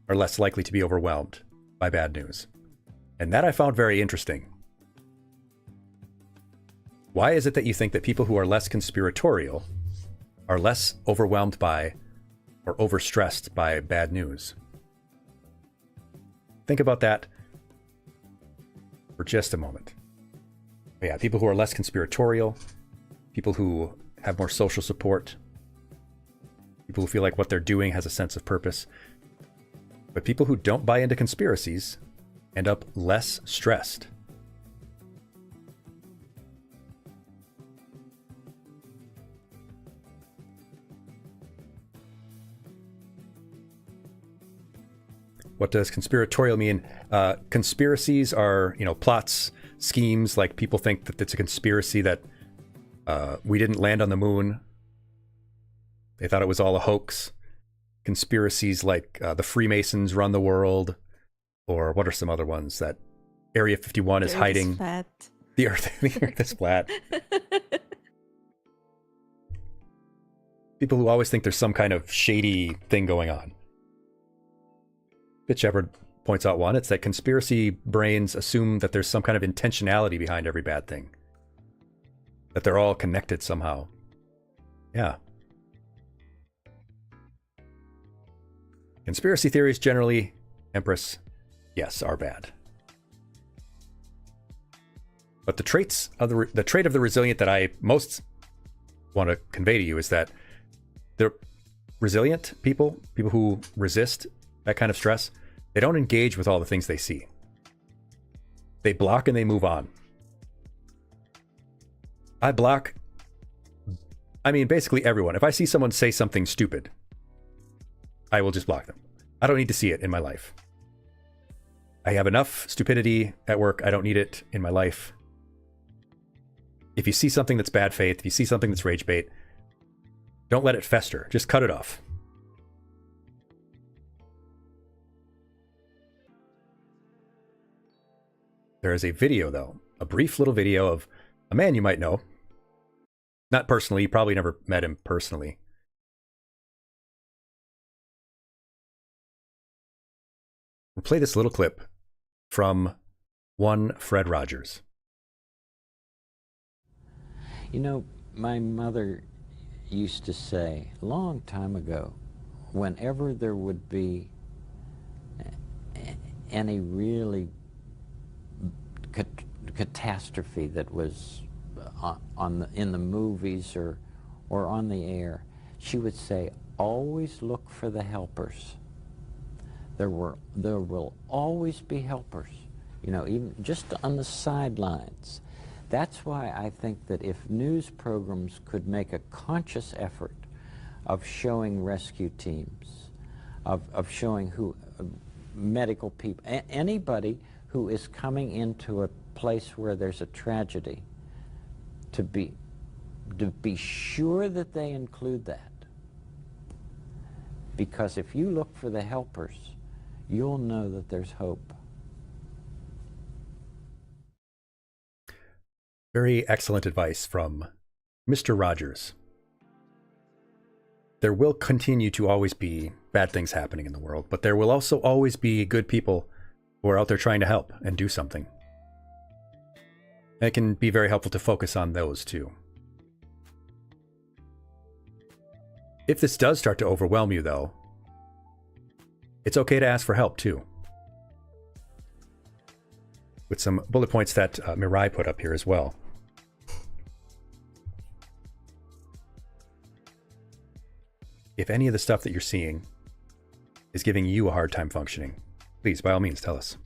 are less likely to be overwhelmed by bad news. And that I found very interesting. Why is it that you think that people who are less conspiratorial are less overwhelmed by or overstressed by bad news. Think about that for just a moment. Yeah, people who are less conspiratorial, people who have more social support, people who feel like what they're doing has a sense of purpose. But people who don't buy into conspiracies end up less stressed. What does conspiratorial mean? Conspiracies are, plots, schemes. Like people think that it's a conspiracy that we didn't land on the moon. They thought it was all a hoax. Conspiracies like the Freemasons run the world, or what are some other ones that Area 51 is hiding? The Earth is flat. People who always think there's some kind of shady thing going on. Bit Shepherd points out one. It's that conspiracy brains assume that there's some kind of intentionality behind every bad thing. That they're all connected somehow. Yeah. Conspiracy theories generally, Empress, yes, are bad. But the trait of the resilient that I most want to convey to you is that the resilient people who resist that kind of stress, they don't engage with all the things they see. They block and they move on. I block, basically everyone. If I see someone say something stupid, I will just block them. I don't need to see it in my life. I have enough stupidity at work. I don't need it in my life. If you see something that's bad faith, if you see something that's rage bait, don't let it fester. Just cut it off. There is a video, though, a brief little video of a man you might know. Not personally, you probably never met him personally. We'll play this little clip from one Fred Rogers. My mother used to say a long time ago, whenever there would be any really catastrophe that was in the movies or on the air, she would say, always look for the helpers. There will always be helpers, even just on the sidelines. That's why I think that if news programs could make a conscious effort of showing rescue teams, of showing medical people, anybody who is coming into a place where there's a tragedy, to be sure that they include that. Because if you look for the helpers, you'll know that there's hope. Very excellent advice from Mr. Rogers. There will continue to always be bad things happening in the world, but there will also always be good people who are out there trying to help and do something. And it can be very helpful to focus on those too. If this does start to overwhelm you, though, it's okay to ask for help too. With some bullet points that Mirai put up here as well. If any of the stuff that you're seeing is giving you a hard time functioning, please, by all means, tell us.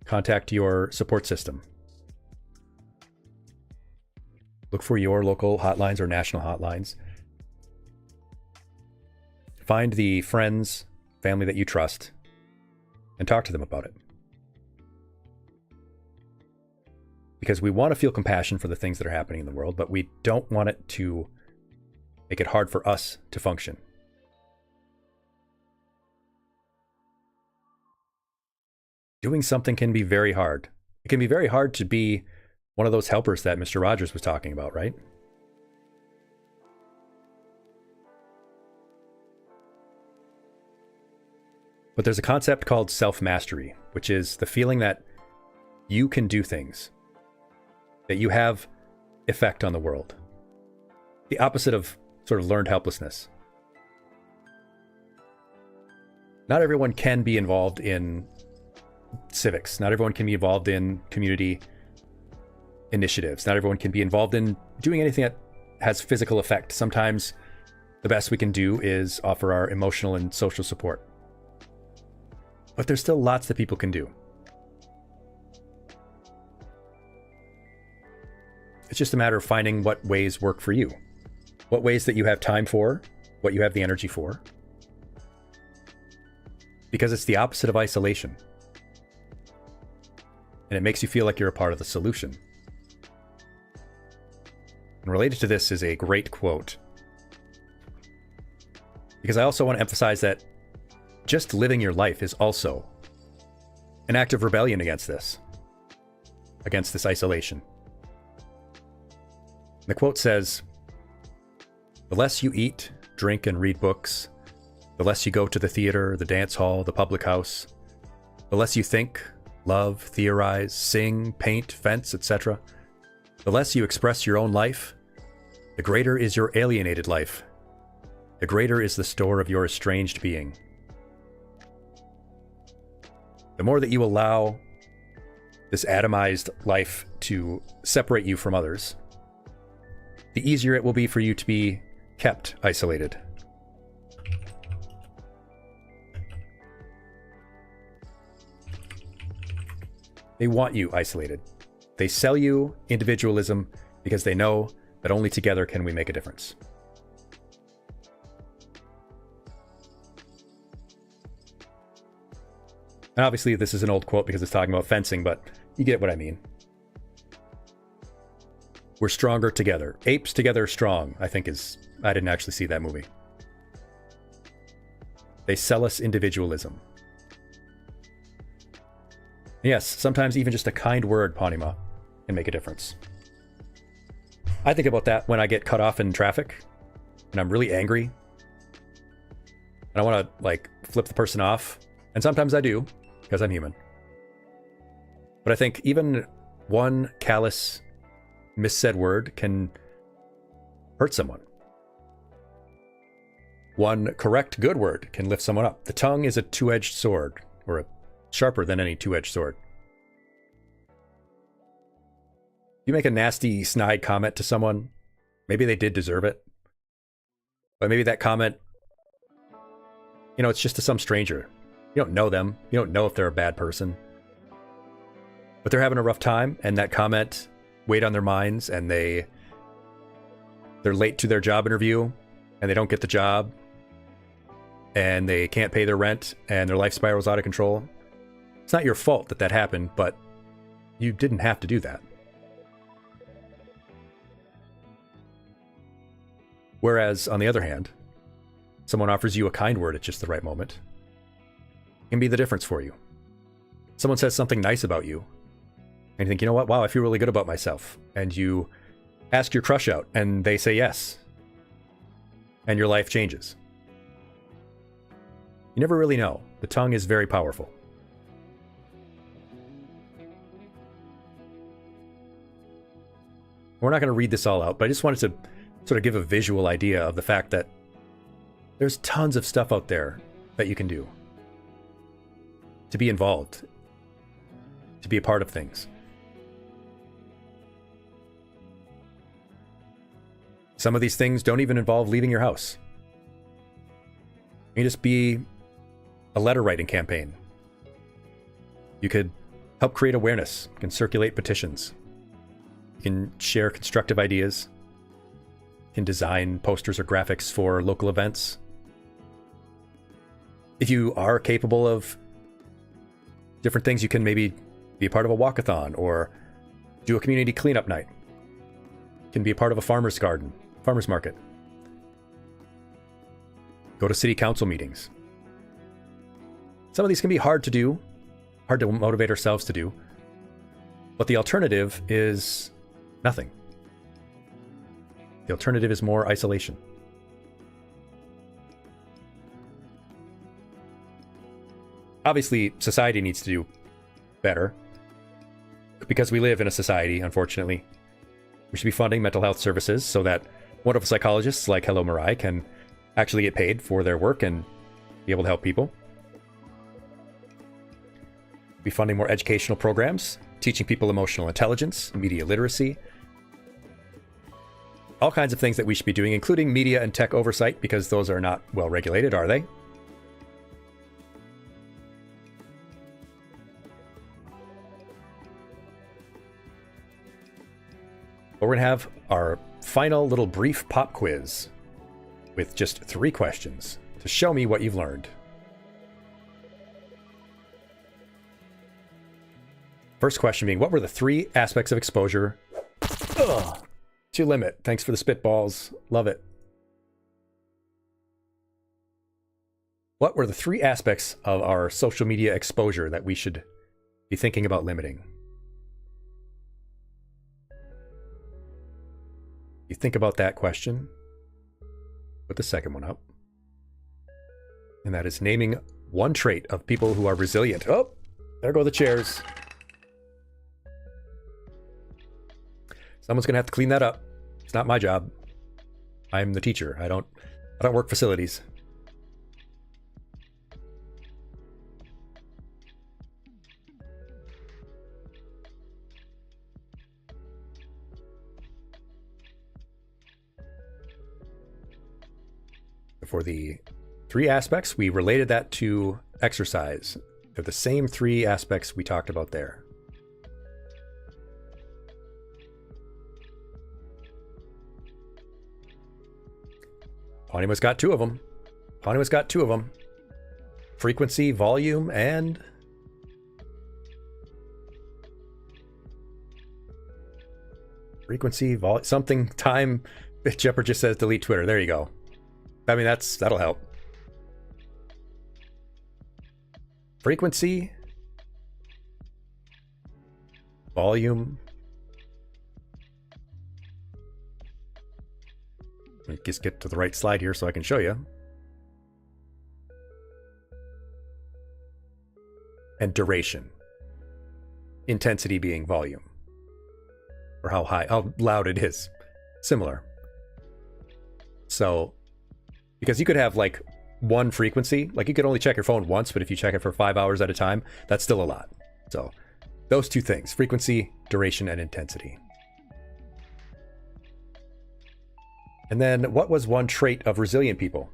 Contact your support system. Look for your local hotlines or national hotlines. Find the friends, family that you trust, and talk to them about it. Because we want to feel compassion for the things that are happening in the world, but we don't want it to make it hard for us to function. Doing something can be very hard. It can be very hard to be one of those helpers that Mr. Rogers was talking about, right? But there's a concept called self-mastery, which is the feeling that you can do things. that you have effect on the world. The opposite of sort of learned helplessness. Not everyone can be involved in civics. Not everyone can be involved in community initiatives. Not everyone can be involved in doing anything that has physical effect. Sometimes the best we can do is offer our emotional and social support. But there's still lots that people can do. It's just a matter of finding what ways work for you. What ways that you have time for, what you have the energy for. Because it's the opposite of isolation. And it makes you feel like you're a part of the solution. And related to this is a great quote. Because I also want to emphasize that just living your life is also an act of rebellion against this isolation. The quote says, "The less you eat, drink, and read books, the less you go to the theater, the dance hall, the public house, the less you think, love, theorize, sing, paint, fence, etc., the less you express your own life, the greater is your alienated life. The greater is the store of your estranged being." The more that you allow this atomized life to separate you from others, the easier it will be for you to be kept isolated. They want you isolated. They sell you individualism because they know that only together can we make a difference. And obviously this is an old quote because it's talking about fencing, but you get what I mean. We're stronger together. Apes together strong, I think is... I didn't actually see that movie. They sell us individualism. Yes, sometimes even just a kind word, Ponima, can make a difference. I think about that when I get cut off in traffic and I'm really angry. And I want to, like, flip the person off. And sometimes I do, because I'm human. But I think even one callous, missaid word can hurt someone. One correct good word can lift someone up. The tongue is a two-edged sword, or sharper than any two-edged sword. You make a nasty, snide comment to someone, maybe they did deserve it. But maybe that comment, it's just to some stranger. You don't know them. You don't know if they're a bad person. But they're having a rough time, and that comment weighed on their minds, and they're late to their job interview, and they don't get the job, and they can't pay their rent, and their life spirals out of control. It's not your fault that happened, but you didn't have to do that. Whereas, on the other hand, someone offers you a kind word at just the right moment. It can be the difference for you. Someone says something nice about you, and you think, you know what, wow, I feel really good about myself. And you ask your crush out, and they say yes. And your life changes. You never really know. The tongue is very powerful. We're not going to read this all out, but I just wanted to sort of give a visual idea of the fact that there's tons of stuff out there that you can do to be involved, to be a part of things. Some of these things don't even involve leaving your house. You can just be a letter writing campaign. You could help create awareness. You can circulate petitions. You can share constructive ideas. You can design posters or graphics for local events. If you are capable of different things, you can maybe be a part of a walkathon or do a community cleanup night. You can be a part of a farmer's garden, farmer's market. Go to city council meetings. Some of these can be hard to do, hard to motivate ourselves to do, but the alternative is nothing. The alternative is more isolation. Obviously, society needs to do better, because we live in a society, unfortunately, We should be funding mental health services so that wonderful psychologists like Hello Mirai can actually get paid for their work and be able to help people. Be funding more educational programs, teaching people emotional intelligence, media literacy, all kinds of things that we should be doing, including media and tech oversight, because those are not well regulated, are they? But we're going to have our final little brief pop quiz with just 3 questions to show me what you've learned. First question being, what were the 3 aspects of exposure to limit? Thanks for the spitballs. Love it. What were the 3 aspects of our social media exposure that we should be thinking about limiting? You think about that question, put the second one up. And that is naming one trait of people who are resilient. Oh, there go the chairs. Someone's going to have to clean that up. It's not my job. I'm the teacher. I don't work facilities. For the 3 aspects, we related that to exercise. They're the same 3 aspects we talked about there. Ponyma's got 2 of them. Ponyma's got 2 of them. Frequency, volume, and... frequency, something, time. Jepper just says delete Twitter. There you go. I mean, that'll help. Frequency, volume. Let me just get to the right slide here so I can show you. And duration. Intensity being volume. Or how loud it is. Similar. So, because you could have like one frequency, like you could only check your phone once, but if you check it for 5 hours at a time, that's still a lot. So those 2 things, frequency, duration, and intensity. And then what was one trait of resilient people?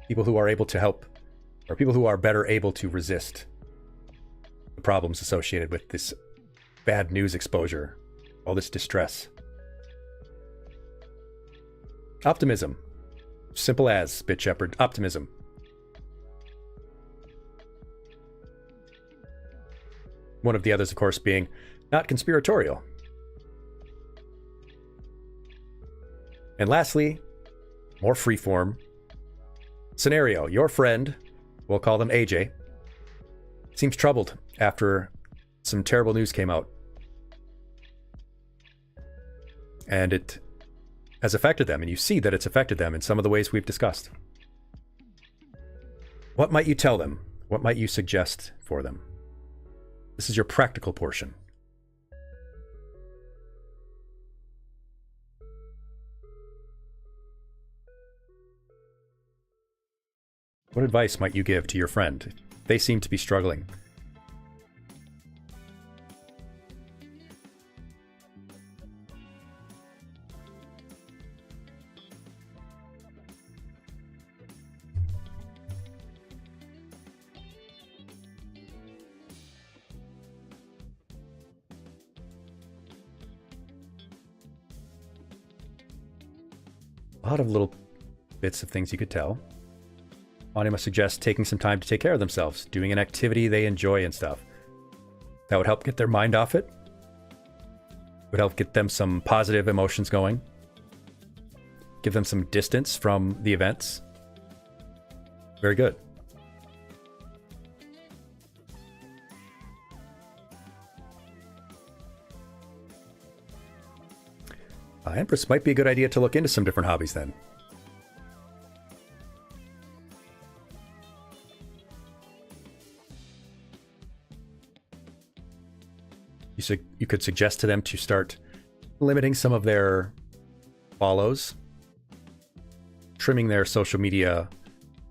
People who are able to help, or people who are better able to resist the problems associated with this bad news exposure, all this distress. Optimism. Simple as, Bit Shepherd. Optimism. One of the others, of course, being not conspiratorial. And lastly, more freeform. Scenario. Your friend, we'll call them AJ, seems troubled after some terrible news came out. And it has affected them, and you see that it's affected them in some of the ways we've discussed. What might you tell them? What might you suggest for them? This is your practical portion. What advice might you give to your friend? They seem to be struggling. A lot of little bits of things you could tell. Anima suggests taking some time to take care of themselves, doing an activity they enjoy and stuff. That would help get their mind off it. Would help get them some positive emotions going. Give them some distance from the events. Very good. Empress, might be a good idea to look into some different hobbies then. You could suggest to them to start limiting some of their follows, trimming their social media,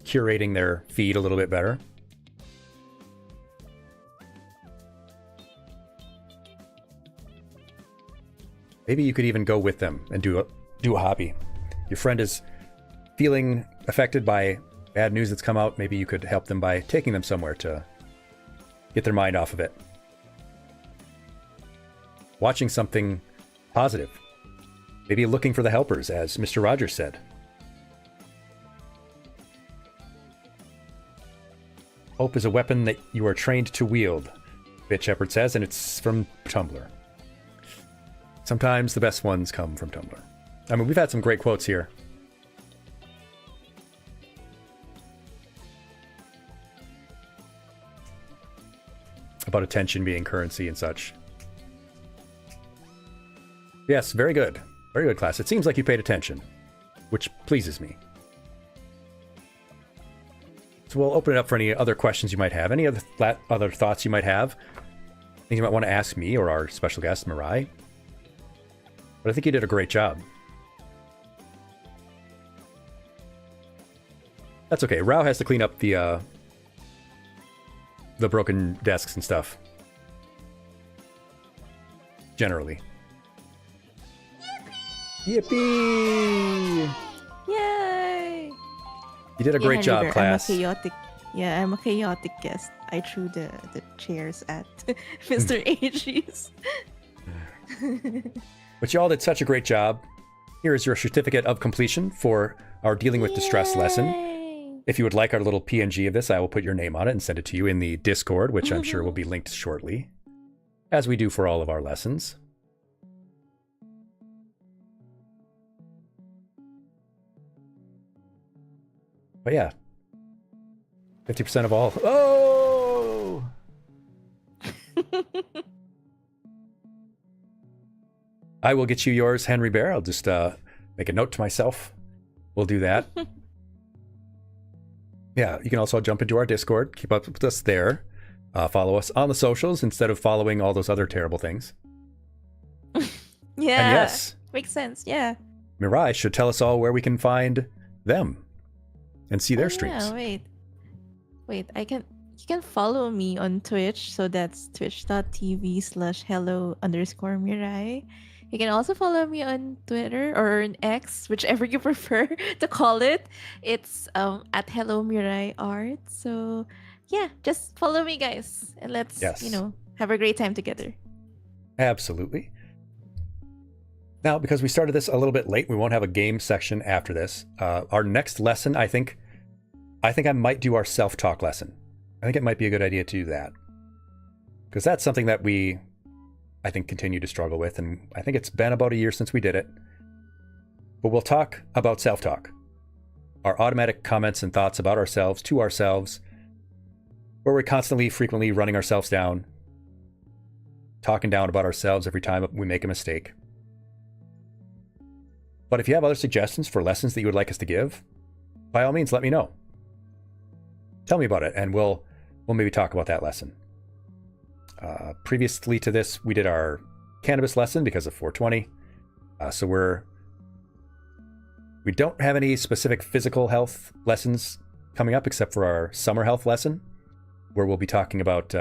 curating their feed a little bit better. Maybe you could even go with them and do a hobby. Your friend is feeling affected by bad news that's come out. Maybe you could help them by taking them somewhere to get their mind off of it. Watching something positive. Maybe looking for the helpers, as Mr. Rogers said. Hope is a weapon that you are trained to wield, Bit Shepherd says, and it's from Tumblr. Sometimes the best ones come from Tumblr. I mean, we've had some great quotes here. About attention being currency and such. Yes, very good. Very good, class. It seems like you paid attention, which pleases me. So we'll open it up for any other questions you might have. Any other thoughts you might have. Things you might want to ask me or our special guest, Mirai. But I think you did a great job. That's okay. Rao has to clean up the broken desks and stuff. Generally. Yippee! Yay! You did a great job, class. I'm a chaotic guest. I threw the chairs at Mr. Aejis. But you all did such a great job. Here is your certificate of completion for our Dealing with Distress lesson. If you would like our little PNG of this, I will put your name on it and send it to you in the Discord, which I'm sure will be linked shortly, as we do for all of our lessons. But yeah, 50% of all. Oh! I will get you yours, Henry Bear. I'll just make a note to myself. We'll do that. Yeah, you can also jump into our Discord. Keep up with us there. Follow us on the socials instead of following all those other terrible things. Yeah. And yes. Makes sense, yeah. Mirai should tell us all where we can find them and see their streams. Yeah, wait. You can follow me on Twitch. So that's twitch.tv/hello_Mirai. You can also follow me on Twitter or on X, whichever you prefer to call it. It's at Hello Mirai Art. So yeah, just follow me, guys, and let's have a great time together. Absolutely. Now, because we started this a little bit late, we won't have a game section after this. Our next lesson, I think I might do our self-talk lesson. I think it might be a good idea to do that, because that's something that we, I think, continue to struggle with, and I think it's been about a year since we did it. But we'll talk about self-talk, our automatic comments and thoughts about ourselves to ourselves, where we're constantly, frequently running ourselves down, talking down about ourselves every time we make a mistake. But if you have other suggestions for lessons that you would like us to give, by all means, let me know. Tell me about it, and we'll maybe talk about that lesson. Previously to this, we did our cannabis lesson because of 420. So we don't have any specific physical health lessons coming up except for our summer health lesson, where we'll be talking about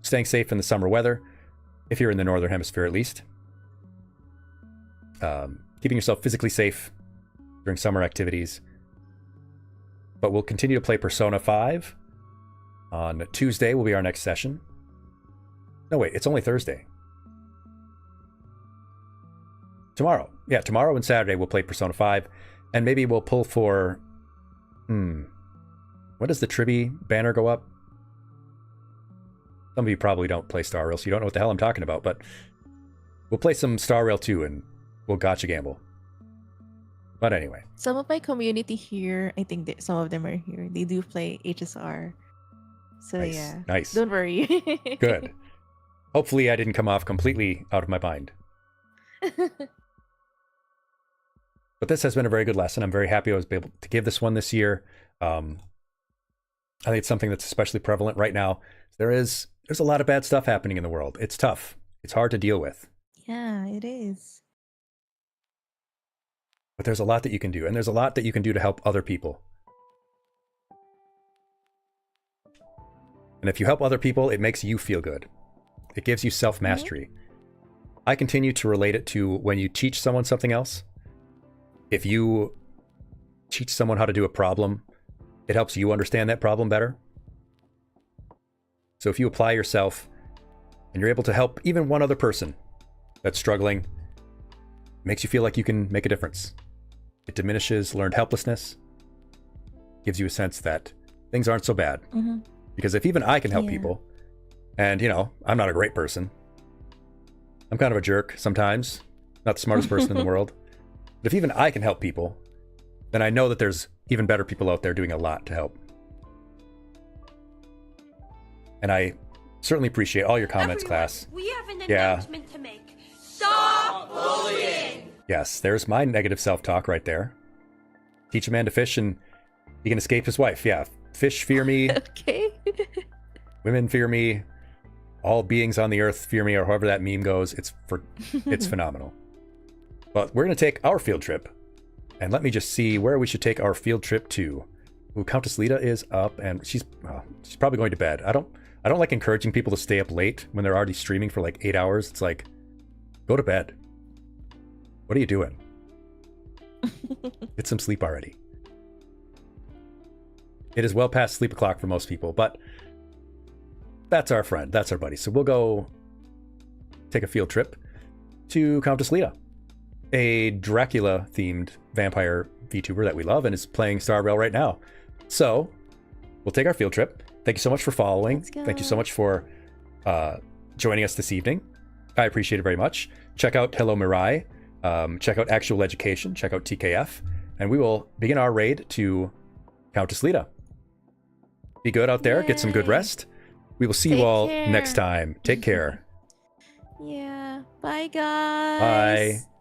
staying safe in the summer weather, if you're in the northern hemisphere at least. Keeping yourself physically safe during summer activities. But we'll continue to play Persona 5. On Tuesday will be our next session. No, wait, it's only Thursday. Tomorrow. Yeah, tomorrow and Saturday we'll play Persona 5. And maybe we'll pull for... When does the Tribi banner go up? Some of you probably don't play Star Rail, so you don't know what the hell I'm talking about, but we'll play some Star Rail 2 and we'll gotcha gamble. But anyway. Some of my community here, I think some of them are here. They do play HSR. So nice. Yeah. Nice. Don't worry. Good. Hopefully I didn't come off completely out of my mind. But this has been a very good lesson. I'm very happy I was able to give this one this year. I think it's something that's especially prevalent right now. There's a lot of bad stuff happening in the world. It's tough. It's hard to deal with. Yeah, it is. But there's a lot that you can do, and there's a lot that you can do to help other people. And if you help other people, it makes you feel good. It gives you self-mastery. I continue to relate it to when you teach someone something else. If you teach someone how to do a problem, it helps you understand that problem better. So if you apply yourself and you're able to help even one other person that's struggling, it makes you feel like you can make a difference. It diminishes learned helplessness, gives you a sense that things aren't so bad. Because if even I can help people, and I'm not a great person, I'm kind of a jerk sometimes, not the smartest person in the world, but if even I can help people, then I know that there's even better people out there doing a lot to help. And I certainly appreciate all your comments, class. We have an announcement to make. Stop bullying! Yes, there's my negative self-talk right there. Teach a man to fish and he can escape his wife. Yeah, fish fear me. Okay. Women fear me. All beings on the earth fear me, or however that meme goes. It's phenomenal. But we're going to take our field trip. And let me just see where we should take our field trip to. Ooh, Countess Lita is up, and she's probably going to bed. I don't like encouraging people to stay up late when they're already streaming for like 8 hours. It's like, go to bed. What are you doing? Get some sleep already. It is well past sleep o'clock for most people, but that's our friend. That's our buddy. So we'll go take a field trip to Countess Lita, a Dracula-themed vampire VTuber that we love and is playing Star Rail right now. So we'll take our field trip. Thank you so much for following. Thank you so much for joining us this evening. I appreciate it very much. Check out Hello Mirai. Check out Actual Education. Check out TKF. And we will begin our raid to Countess Lita. Be good out there. Get some good rest. We will see you all next time. Take care. Yeah. Bye, guys. Bye.